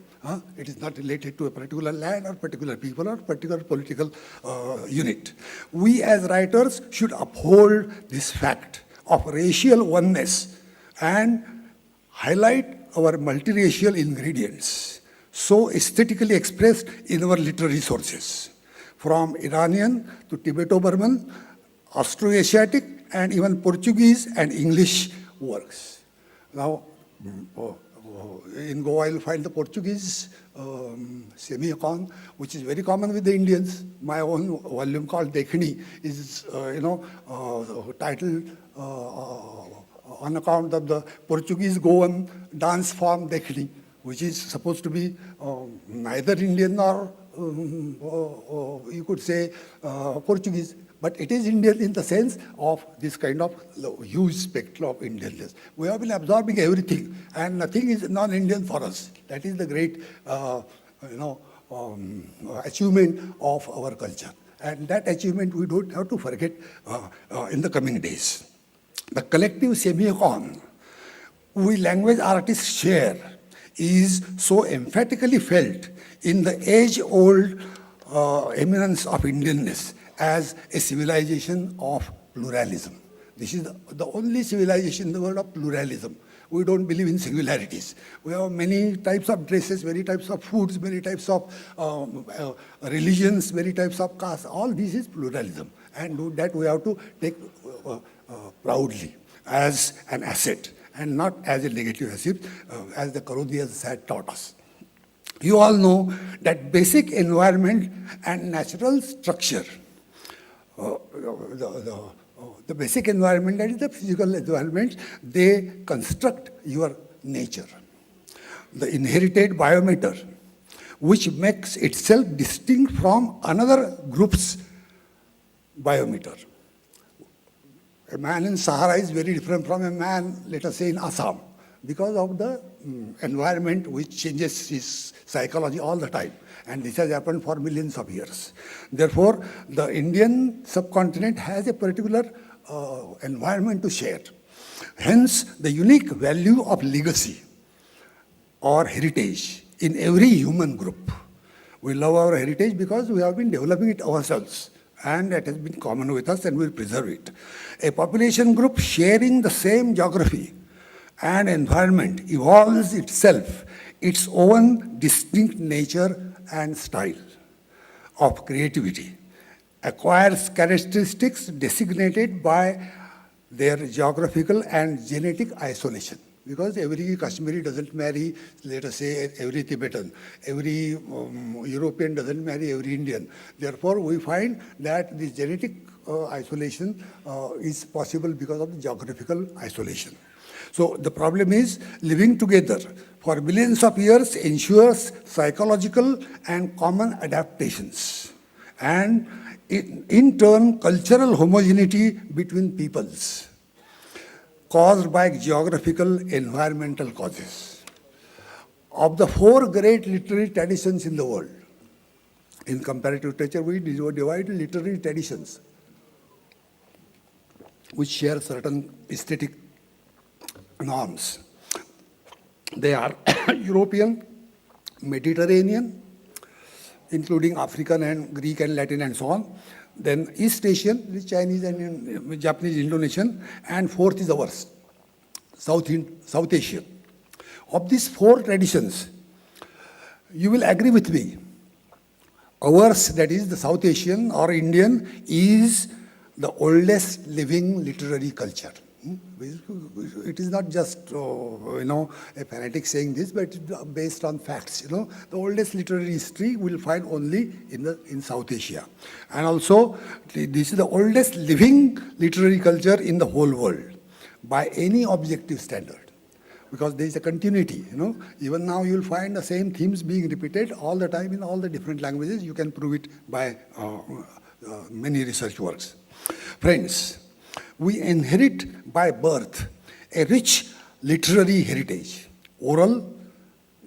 It is not related to a particular land or particular people or particular political unit. We as writers should uphold this fact of racial oneness and highlight our multiracial ingredients, so aesthetically expressed in our literary sources, from Iranian to Tibeto-Burman, Austroasiatic, and even Portuguese and English works. Now, in Goa, you'll find the Portuguese semicolon, which is very common with the Indians. My own volume called Dekhni is, titled on account of the Portuguese Goan dance form Dekhni, which is supposed to be neither Indian nor, you could say, Portuguese. But it is Indian in the sense of this kind of huge spectrum of Indianness. We have been absorbing everything, and nothing is non-Indian for us. That is the great, achievement of our culture. And that achievement we don't have to forget in the coming days. The collective semicolon we language artists share is so emphatically felt in the age-old eminence of Indianness as a civilization of pluralism. This is the only civilization in the world of pluralism. We don't believe in singularities. We have many types of dresses, many types of foods, many types of religions, many types of castes. All this is pluralism. And that we have to take proudly as an asset and not as a negative asset, as the Karodias had taught us. You all know that basic environment and natural structure, the basic environment, that is the physical environment, they construct your nature. The inherited biomatter, which makes itself distinct from another group's biomatter. A man in Sahara is very different from a man, let us say, in Assam, because of the environment which changes his psychology all the time. And this has happened for millions of years. Therefore, the Indian subcontinent has a particular environment to share. Hence, the unique value of legacy or heritage in every human group. We love our heritage because we have been developing it ourselves, and it has been common with us, and we'll preserve it. A population group sharing the same geography and environment evolves itself its own distinct nature and style of creativity, acquires characteristics designated by their geographical and genetic isolation. Because every Kashmiri doesn't marry, let us say, every Tibetan. Every European doesn't marry every Indian. Therefore, we find that this genetic isolation is possible because of the geographical isolation. So the problem is living together for millions of years ensures psychological and common adaptations, and in turn cultural homogeneity between peoples, caused by geographical environmental causes. Of the four great literary traditions in the world, In comparative literature, we divide literary traditions which share certain aesthetic norms. They are European, Mediterranean, including African and Greek and Latin and so on. Then East Asian, which Chinese and Japanese, Indonesian, and fourth is ours, South Asian. Of these four traditions, you will agree with me, ours, that is the South Asian or Indian, is the oldest living literary culture. It is not just, a fanatic saying this, but it's based on facts. The oldest literary history we'll find only in South Asia. And also, this is the oldest living literary culture in the whole world by any objective standard. Because there is a continuity, Even now you'll find the same themes being repeated all the time in all the different languages. You can prove it by many research works. Friends, we inherit by birth a rich literary heritage, oral.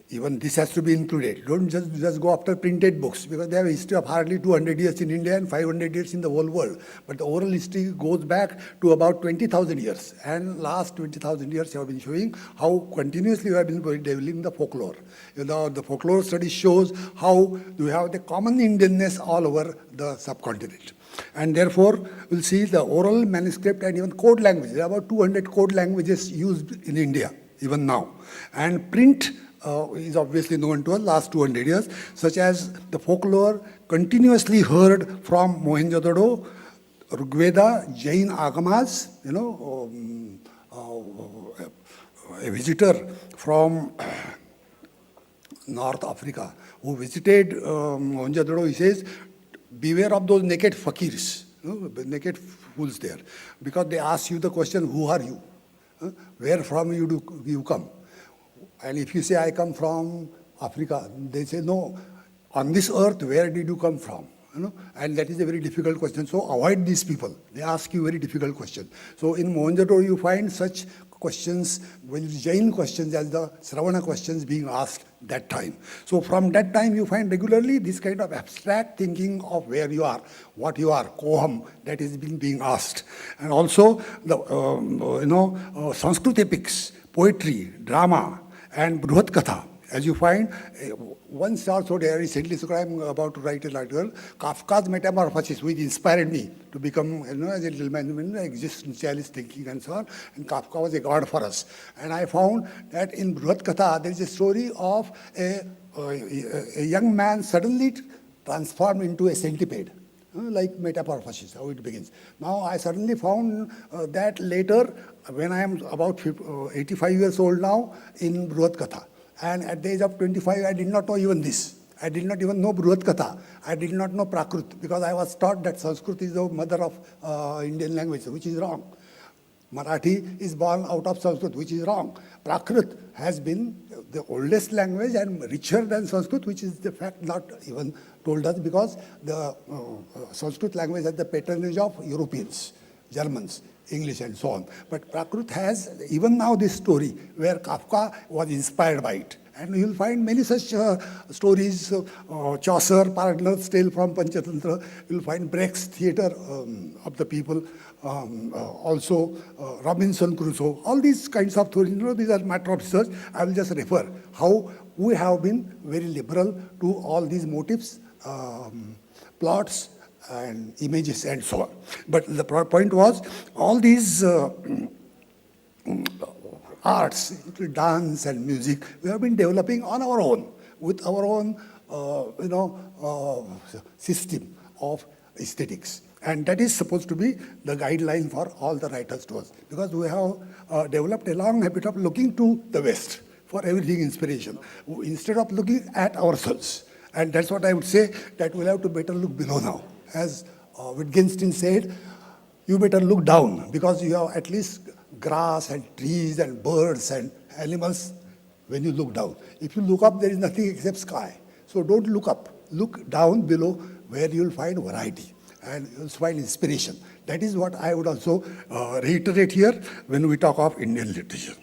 Even this has to be included. Don't just go after printed books, because they have a history of hardly 200 years in India and 500 years in the whole world. But the oral history goes back to about 20,000 years. And last 20,000 years have been showing how continuously we have been developing the folklore. The folklore study shows how we have the common Indianness all over the subcontinent. And therefore, we'll see the oral, manuscript, and even code language. There are about 200 code languages used in India, even now. And print is obviously known to us last 200 years, such as the folklore continuously heard from Mohenjo-daro, Rigveda, Jain Agamas, a visitor from North Africa who visited Mohenjo-daro, he says, beware of those naked fakirs, naked fools there, because they ask you the question, who are you? Where from you come? And if you say, I come from Africa, they say, no, on this earth, where did you come from? And that is a very difficult question. So avoid these people. They ask you very difficult questions. So in Mohenjo-daro, you find such questions, Jain questions as the Sravana questions being asked that time. So from that time, you find regularly this kind of abstract thinking of where you are, what you are, koham, that is being asked. And also the, Sanskrit epics, poetry, drama, and Bruhat Katha. As you find, once also there recently, so I'm about to write an article, Kafka's Metamorphosis, which inspired me to become, as a gentleman, existentialist thinking and so on. And Kafka was a god for us. And I found that in Bruhat Katha, there is a story of a young man suddenly transformed into a centipede. Like Metamorphosis, how it begins. Now, I suddenly found that later, when I am about 85 years old now, in Bruhat Katha. And at the age of 25, I did not know even this. I did not even know Bruhat Katha. I did not know Prakrut, because I was taught that Sanskrit is the mother of Indian language, which is wrong. Marathi is born out of Sanskrit, which is wrong. Prakrit has been the oldest language and richer than Sanskrit, which is the fact not even told us, because the Sanskrit language has the patronage of Europeans, Germans, English and so on. But Prakrit has even now this story where Kafka was inspired by it. And you will find many such stories, Chaucer, Paragnor's Tale from Panchatantra. You will find Brecht's Theatre of the People, also Robinson Crusoe. All these kinds of stories, these are matter of research. I will just refer how we have been very liberal to all these motifs, plots, and images and so on. But the point was, all these arts, dance and music, we have been developing on our own, with our own, system of aesthetics. And that is supposed to be the guideline for all the writers to us, because we have developed a long habit of looking to the West for everything inspiration, instead of looking at ourselves. And that's what I would say, that we'll have to better look below now. As Wittgenstein said, you better look down, because you have at least grass and trees and birds and animals when you look down. If you look up, there is nothing except sky. So don't look up. Look down below, where you'll find variety and you'll find inspiration. That is what I would also reiterate here when we talk of Indian literature.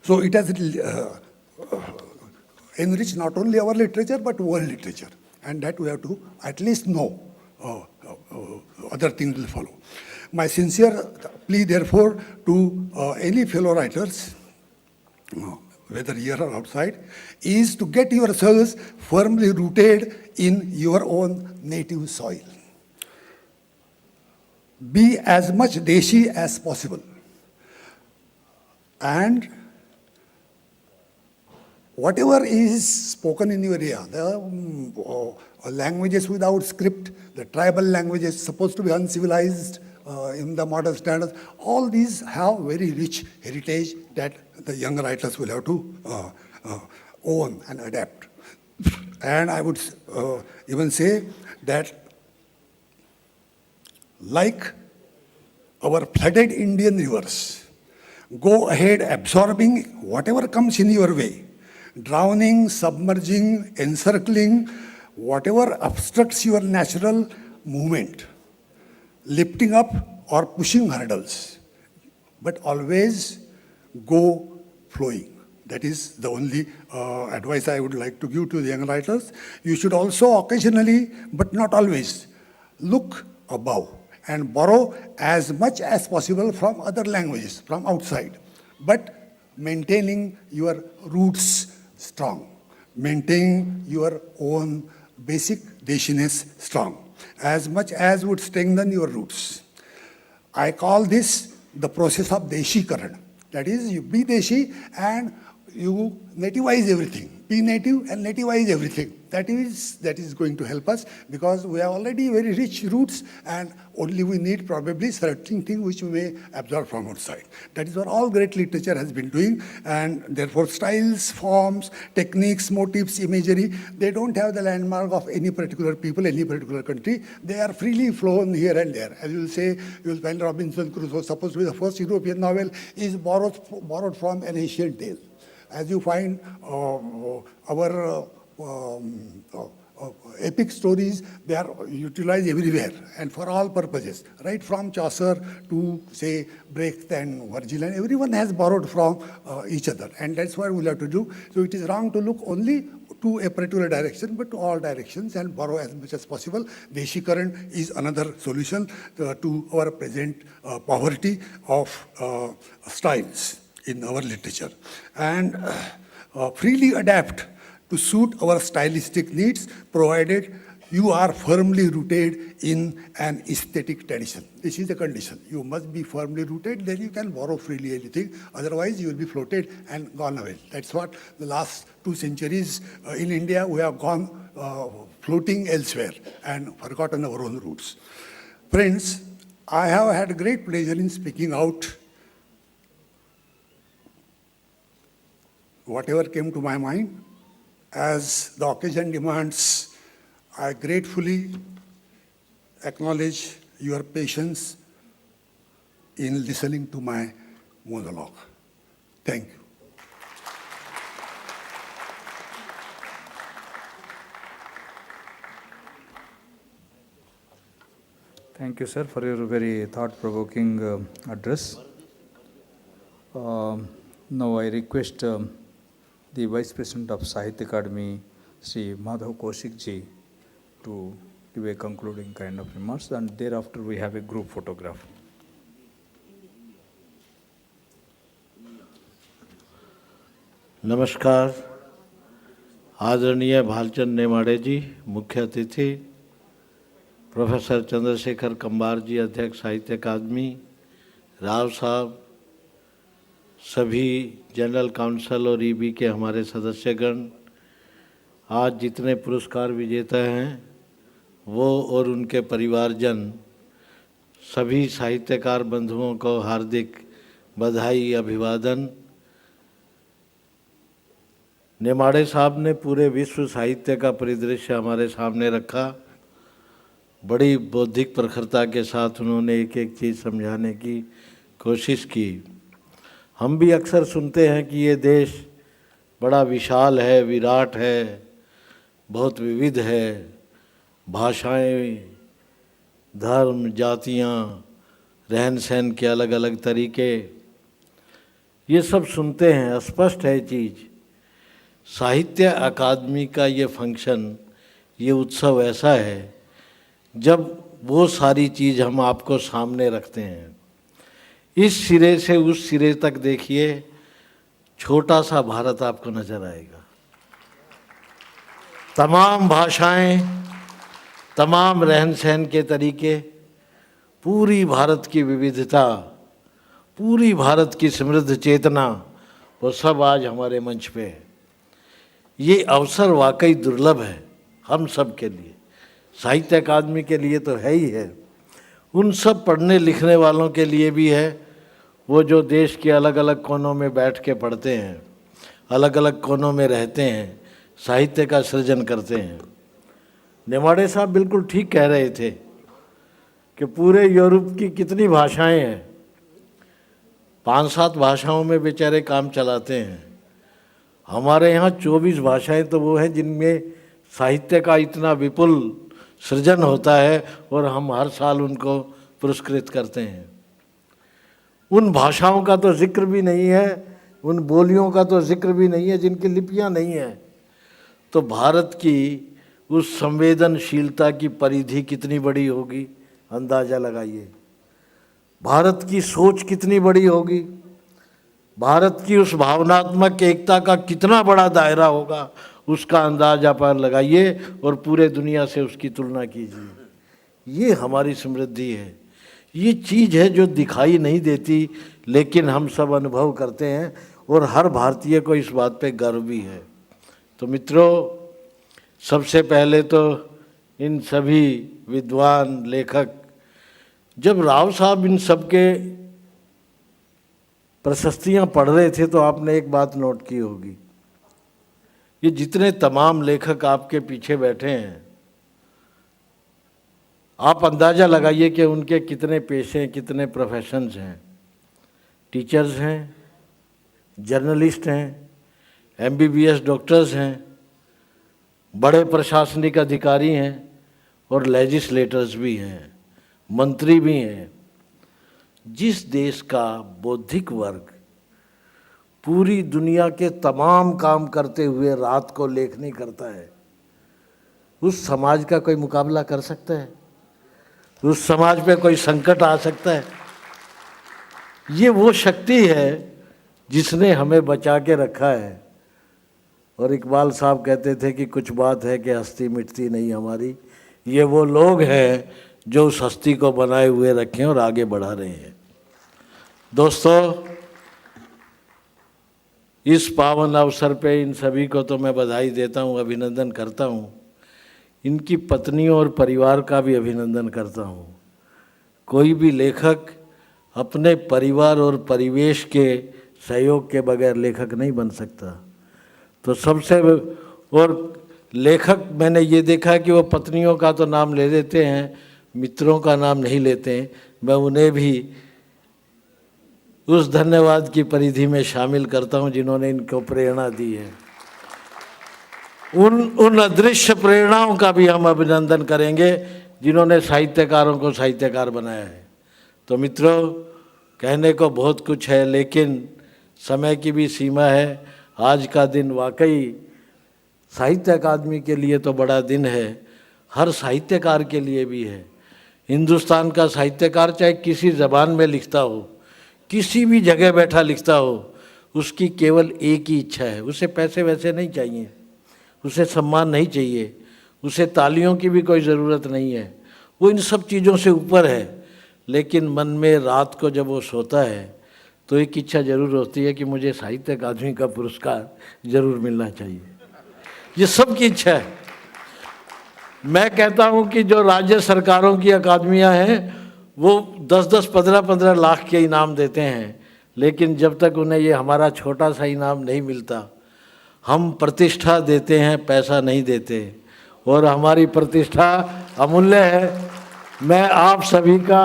So it has enriched not only our literature, but world literature. and that we have to at least know. Other things will follow. My sincere plea, therefore, to any fellow writers, whether here or outside, is to get yourselves firmly rooted in your own native soil. Be as much Deshi as possible. And whatever is spoken in your area, the languages without script, the tribal languages supposed to be uncivilized in the modern standards, all these have very rich heritage that the young writers will have to own and adapt. And I would even say that, like our flooded Indian rivers, go ahead absorbing whatever comes in your way, drowning, submerging, encircling, whatever obstructs your natural movement, lifting up or pushing hurdles, but always go flowing. That is the only advice I would like to give to the young writers. You should also occasionally, but not always, look above and borrow as much as possible from other languages, from outside, but maintaining your roots strong, maintaining your own basic Deshiness strong, as much as would strengthen your roots. I call this the process of Deshikaran. That is, you be Deshi and you nativize everything. Be native and nativize everything. That is going to help us, because we have already very rich roots and only we need probably certain things which we may absorb from outside. That is what all great literature has been doing, and therefore styles, forms, techniques, motifs, imagery, they don't have the landmark of any particular people, any particular country. They are freely flown here and there. As you will say, you will find Robinson Crusoe, supposed to be the first European novel, is borrowed from an ancient tale. As you find our epic stories, they are utilized everywhere and for all purposes, right from Chaucer to, say, Brecht and Virgil, and everyone has borrowed from each other, and that's what we'll have to do. So it is wrong to look only to a particular direction, but to all directions and borrow as much as possible. Deshikaran is another solution to our present poverty of styles in our literature, and freely adapt to suit our stylistic needs, provided you are firmly rooted in an aesthetic tradition. This is the condition. You must be firmly rooted, then you can borrow freely anything. Otherwise, you will be floated and gone away. That's what the last 2 centuries in India, we have gone floating elsewhere and forgotten our own roots. Friends, I have had great pleasure in speaking out whatever came to my mind. As the occasion demands, I gratefully acknowledge your patience in listening to my monologue. Thank you. Thank you, sir, for your very thought-provoking address. Now I request the Vice President of Sahitya Akademi, Sri Madhav Kaushik ji, to give a concluding kind of remarks, and thereafter we have a group photograph. नमस्कार, आदरणीय भालचंद नेमाड़े जी, मुख्य अतिथि, professor Chandrashekhar Kambar जी, अध्यक्ष साहित्य अकादमी, राव साहब, सभी general council और EB के हमारे सदस्यगण, आज जितने पुरस्कार विजेता हैं वो और उनके परिवारजन, सभी साहित्यकार बंधुओं को हार्दिक बधाई, अभिवादन। नेमाड़े साहब ने पूरे विश्व साहित्य का परिदृश्य हमारे सामने रखा। बड़ी बौद्धिक प्रखरता के साथ उन्होंने एक एक चीज़ समझाने की कोशिश की। हम भी अक्सर सुनते हैं कि ये देश बड़ा विशाल है, विराट है, बहुत विविध है, भाषाएं, धर्म, जातियाँ, रहन सहन के अलग अलग तरीके, ये सब सुनते हैं। स्पष्ट है चीज़, साहित्य अकादमी का ये फंक्शन, ये उत्सव ऐसा है जब वो सारी चीज़ हम आपको सामने रखते हैं। इस सिरे से उस सिरे तक देखिए, छोटा सा भारत आपको नजर आएगा। तमाम भाषाएं, तमाम रहन सहन के तरीके, पूरी भारत की विविधता, पूरी भारत की समृद्ध चेतना, वो सब आज हमारे मंच पे है। ये अवसर वाकई दुर्लभ है हम सब के लिए, साहित्य अकादमी के लिए तो है ही है, उन सब पढ़ने लिखने वालों के लिए भी है, वो जो देश के अलग अलग कोनों में बैठ के पढ़ते हैं, अलग अलग कोनों में रहते हैं, साहित्य का सृजन करते हैं। नेमाड़े साहब बिल्कुल ठीक कह रहे थे कि पूरे यूरोप की कितनी भाषाएं हैं, 5-7 भाषाओं में बेचारे काम चलाते हैं। हमारे यहाँ 24 भाषाएं तो वो हैं जिनमें साहित्य का इतना विपुल सृजन होता है और हम हर साल उनको पुरस्कृत करते हैं। उन भाषाओं का तो जिक्र भी नहीं है, उन बोलियों का तो जिक्र भी नहीं है जिनकी लिपियां नहीं हैं। तो भारत की उस संवेदनशीलता की परिधि कितनी बड़ी होगी, अंदाज़ा लगाइए। भारत की सोच कितनी बड़ी होगी, भारत की उस भावनात्मक एकता का कितना बड़ा दायरा होगा, उसका अंदाजा पर लगाइए और पूरे दुनिया से उसकी तुलना कीजिए। ये हमारी समृद्धि है, ये चीज़ है जो दिखाई नहीं देती लेकिन हम सब अनुभव करते हैं और हर भारतीय को इस बात पे गर्व भी है। तो मित्रों, सबसे पहले तो इन सभी विद्वान लेखक, जब राव साहब इन सब के प्रशस्तियाँ पढ़ रहे थे तो आपने एक बात नोट की होगी, ये जितने तमाम लेखक आपके पीछे बैठे हैं, आप अंदाज़ा लगाइए कि उनके कितने पेशे, कितने प्रोफेशंस हैं। टीचर्स हैं, जर्नलिस्ट हैं, MBBS डॉक्टर्स हैं, बड़े प्रशासनिक अधिकारी हैं और लेजिस्लेटर्स भी हैं, मंत्री भी हैं। जिस देश का बौद्धिक वर्ग पूरी दुनिया के तमाम काम करते हुए रात को लेखनी करता है, उस समाज का कोई मुकाबला कर सकता है? उस समाज पे कोई संकट आ सकता है? ये वो शक्ति है जिसने हमें बचा के रखा है। और इकबाल साहब कहते थे कि कुछ बात है कि हस्ती मिटती नहीं हमारी। ये वो लोग हैं जो उस हस्ती को बनाए हुए रखे और आगे बढ़ा रहे हैं। दोस्तों, इस पावन अवसर पे इन सभी को तो मैं बधाई देता हूँ, अभिनंदन करता हूँ। इनकी पत्नियों और परिवार का भी अभिनंदन करता हूँ। कोई भी लेखक अपने परिवार और परिवेश के सहयोग के बगैर लेखक नहीं बन सकता। तो सबसे, और लेखक मैंने ये देखा कि वो पत्नियों का तो नाम ले लेते हैं, मित्रों का नाम नहीं लेते हैं। मैं उन्हें भी उस धन्यवाद की परिधि में शामिल करता हूँ जिन्होंने इनको प्रेरणा दी है। उन अदृश्य प्रेरणाओं का भी हम अभिनंदन करेंगे जिन्होंने साहित्यकारों को साहित्यकार बनाया है। तो मित्रों, कहने को बहुत कुछ है लेकिन समय की भी सीमा है। आज का दिन वाकई साहित्य अकादमी के लिए तो बड़ा दिन है, हर साहित्यकार के लिए भी है। हिंदुस्तान का साहित्यकार चाहे किसी ज़बान में लिखता हो, किसी भी जगह बैठा लिखता हो, उसकी केवल एक ही इच्छा है, उसे पैसे वैसे नहीं चाहिए, उसे सम्मान नहीं चाहिए, उसे तालियों की भी कोई ज़रूरत नहीं है, वो इन सब चीज़ों से ऊपर है। लेकिन मन में रात को जब वो सोता है तो एक इच्छा ज़रूर होती है कि मुझे साहित्य अकादमी का पुरस्कार ज़रूर मिलना चाहिए। ये सबकी इच्छा है। मैं कहता हूँ कि जो राज्य सरकारों की अकादमियाँ हैं वो 10-10, 15-15 लाख के इनाम देते हैं, लेकिन जब तक उन्हें ये हमारा छोटा सा इनाम नहीं मिलता, हम प्रतिष्ठा देते हैं, पैसा नहीं देते, और हमारी प्रतिष्ठा अमूल्य है। मैं आप सभी का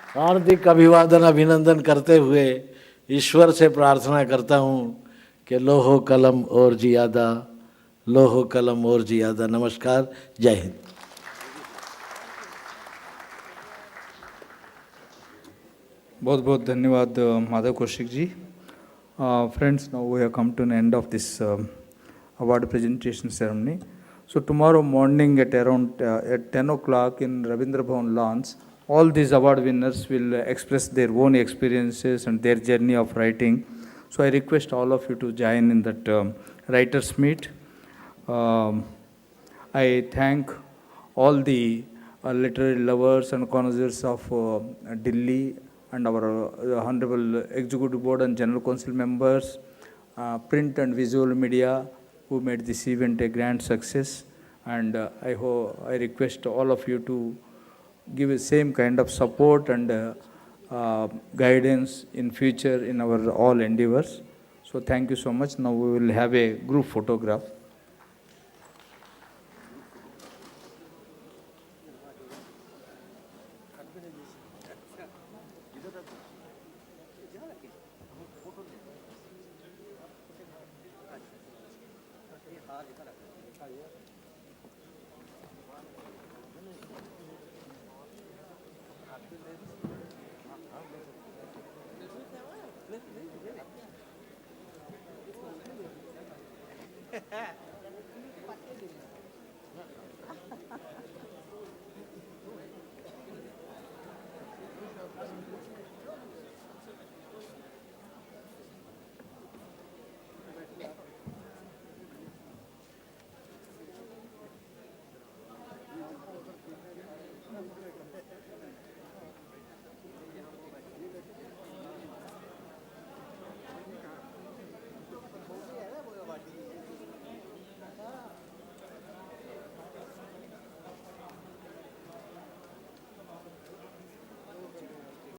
हार्दिक अभिवादन, अभिनंदन करते हुए ईश्वर से प्रार्थना करता हूँ कि लोहो कलम और जियादा, लोहो कलम और जियादा। नमस्कार, जय हिंद। बहुत बहुत धन्यवाद Madhav Kaushik ji. Friends, now we have come to an end of this award presentation ceremony. So tomorrow morning at around at 10 o'clock in Ravindra Bhavan lawns, all these award winners will express their own experiences and their journey of writing. So I request all of you to join in that writers meet. Um, I thank all the literary lovers and connoisseurs of Delhi and our Honorable Executive Board and General Council members, print and visual media who made this event a grand success. And I request all of you to give the same kind of support and guidance in future in our all endeavors. So thank you so much. Now we will have a group photograph.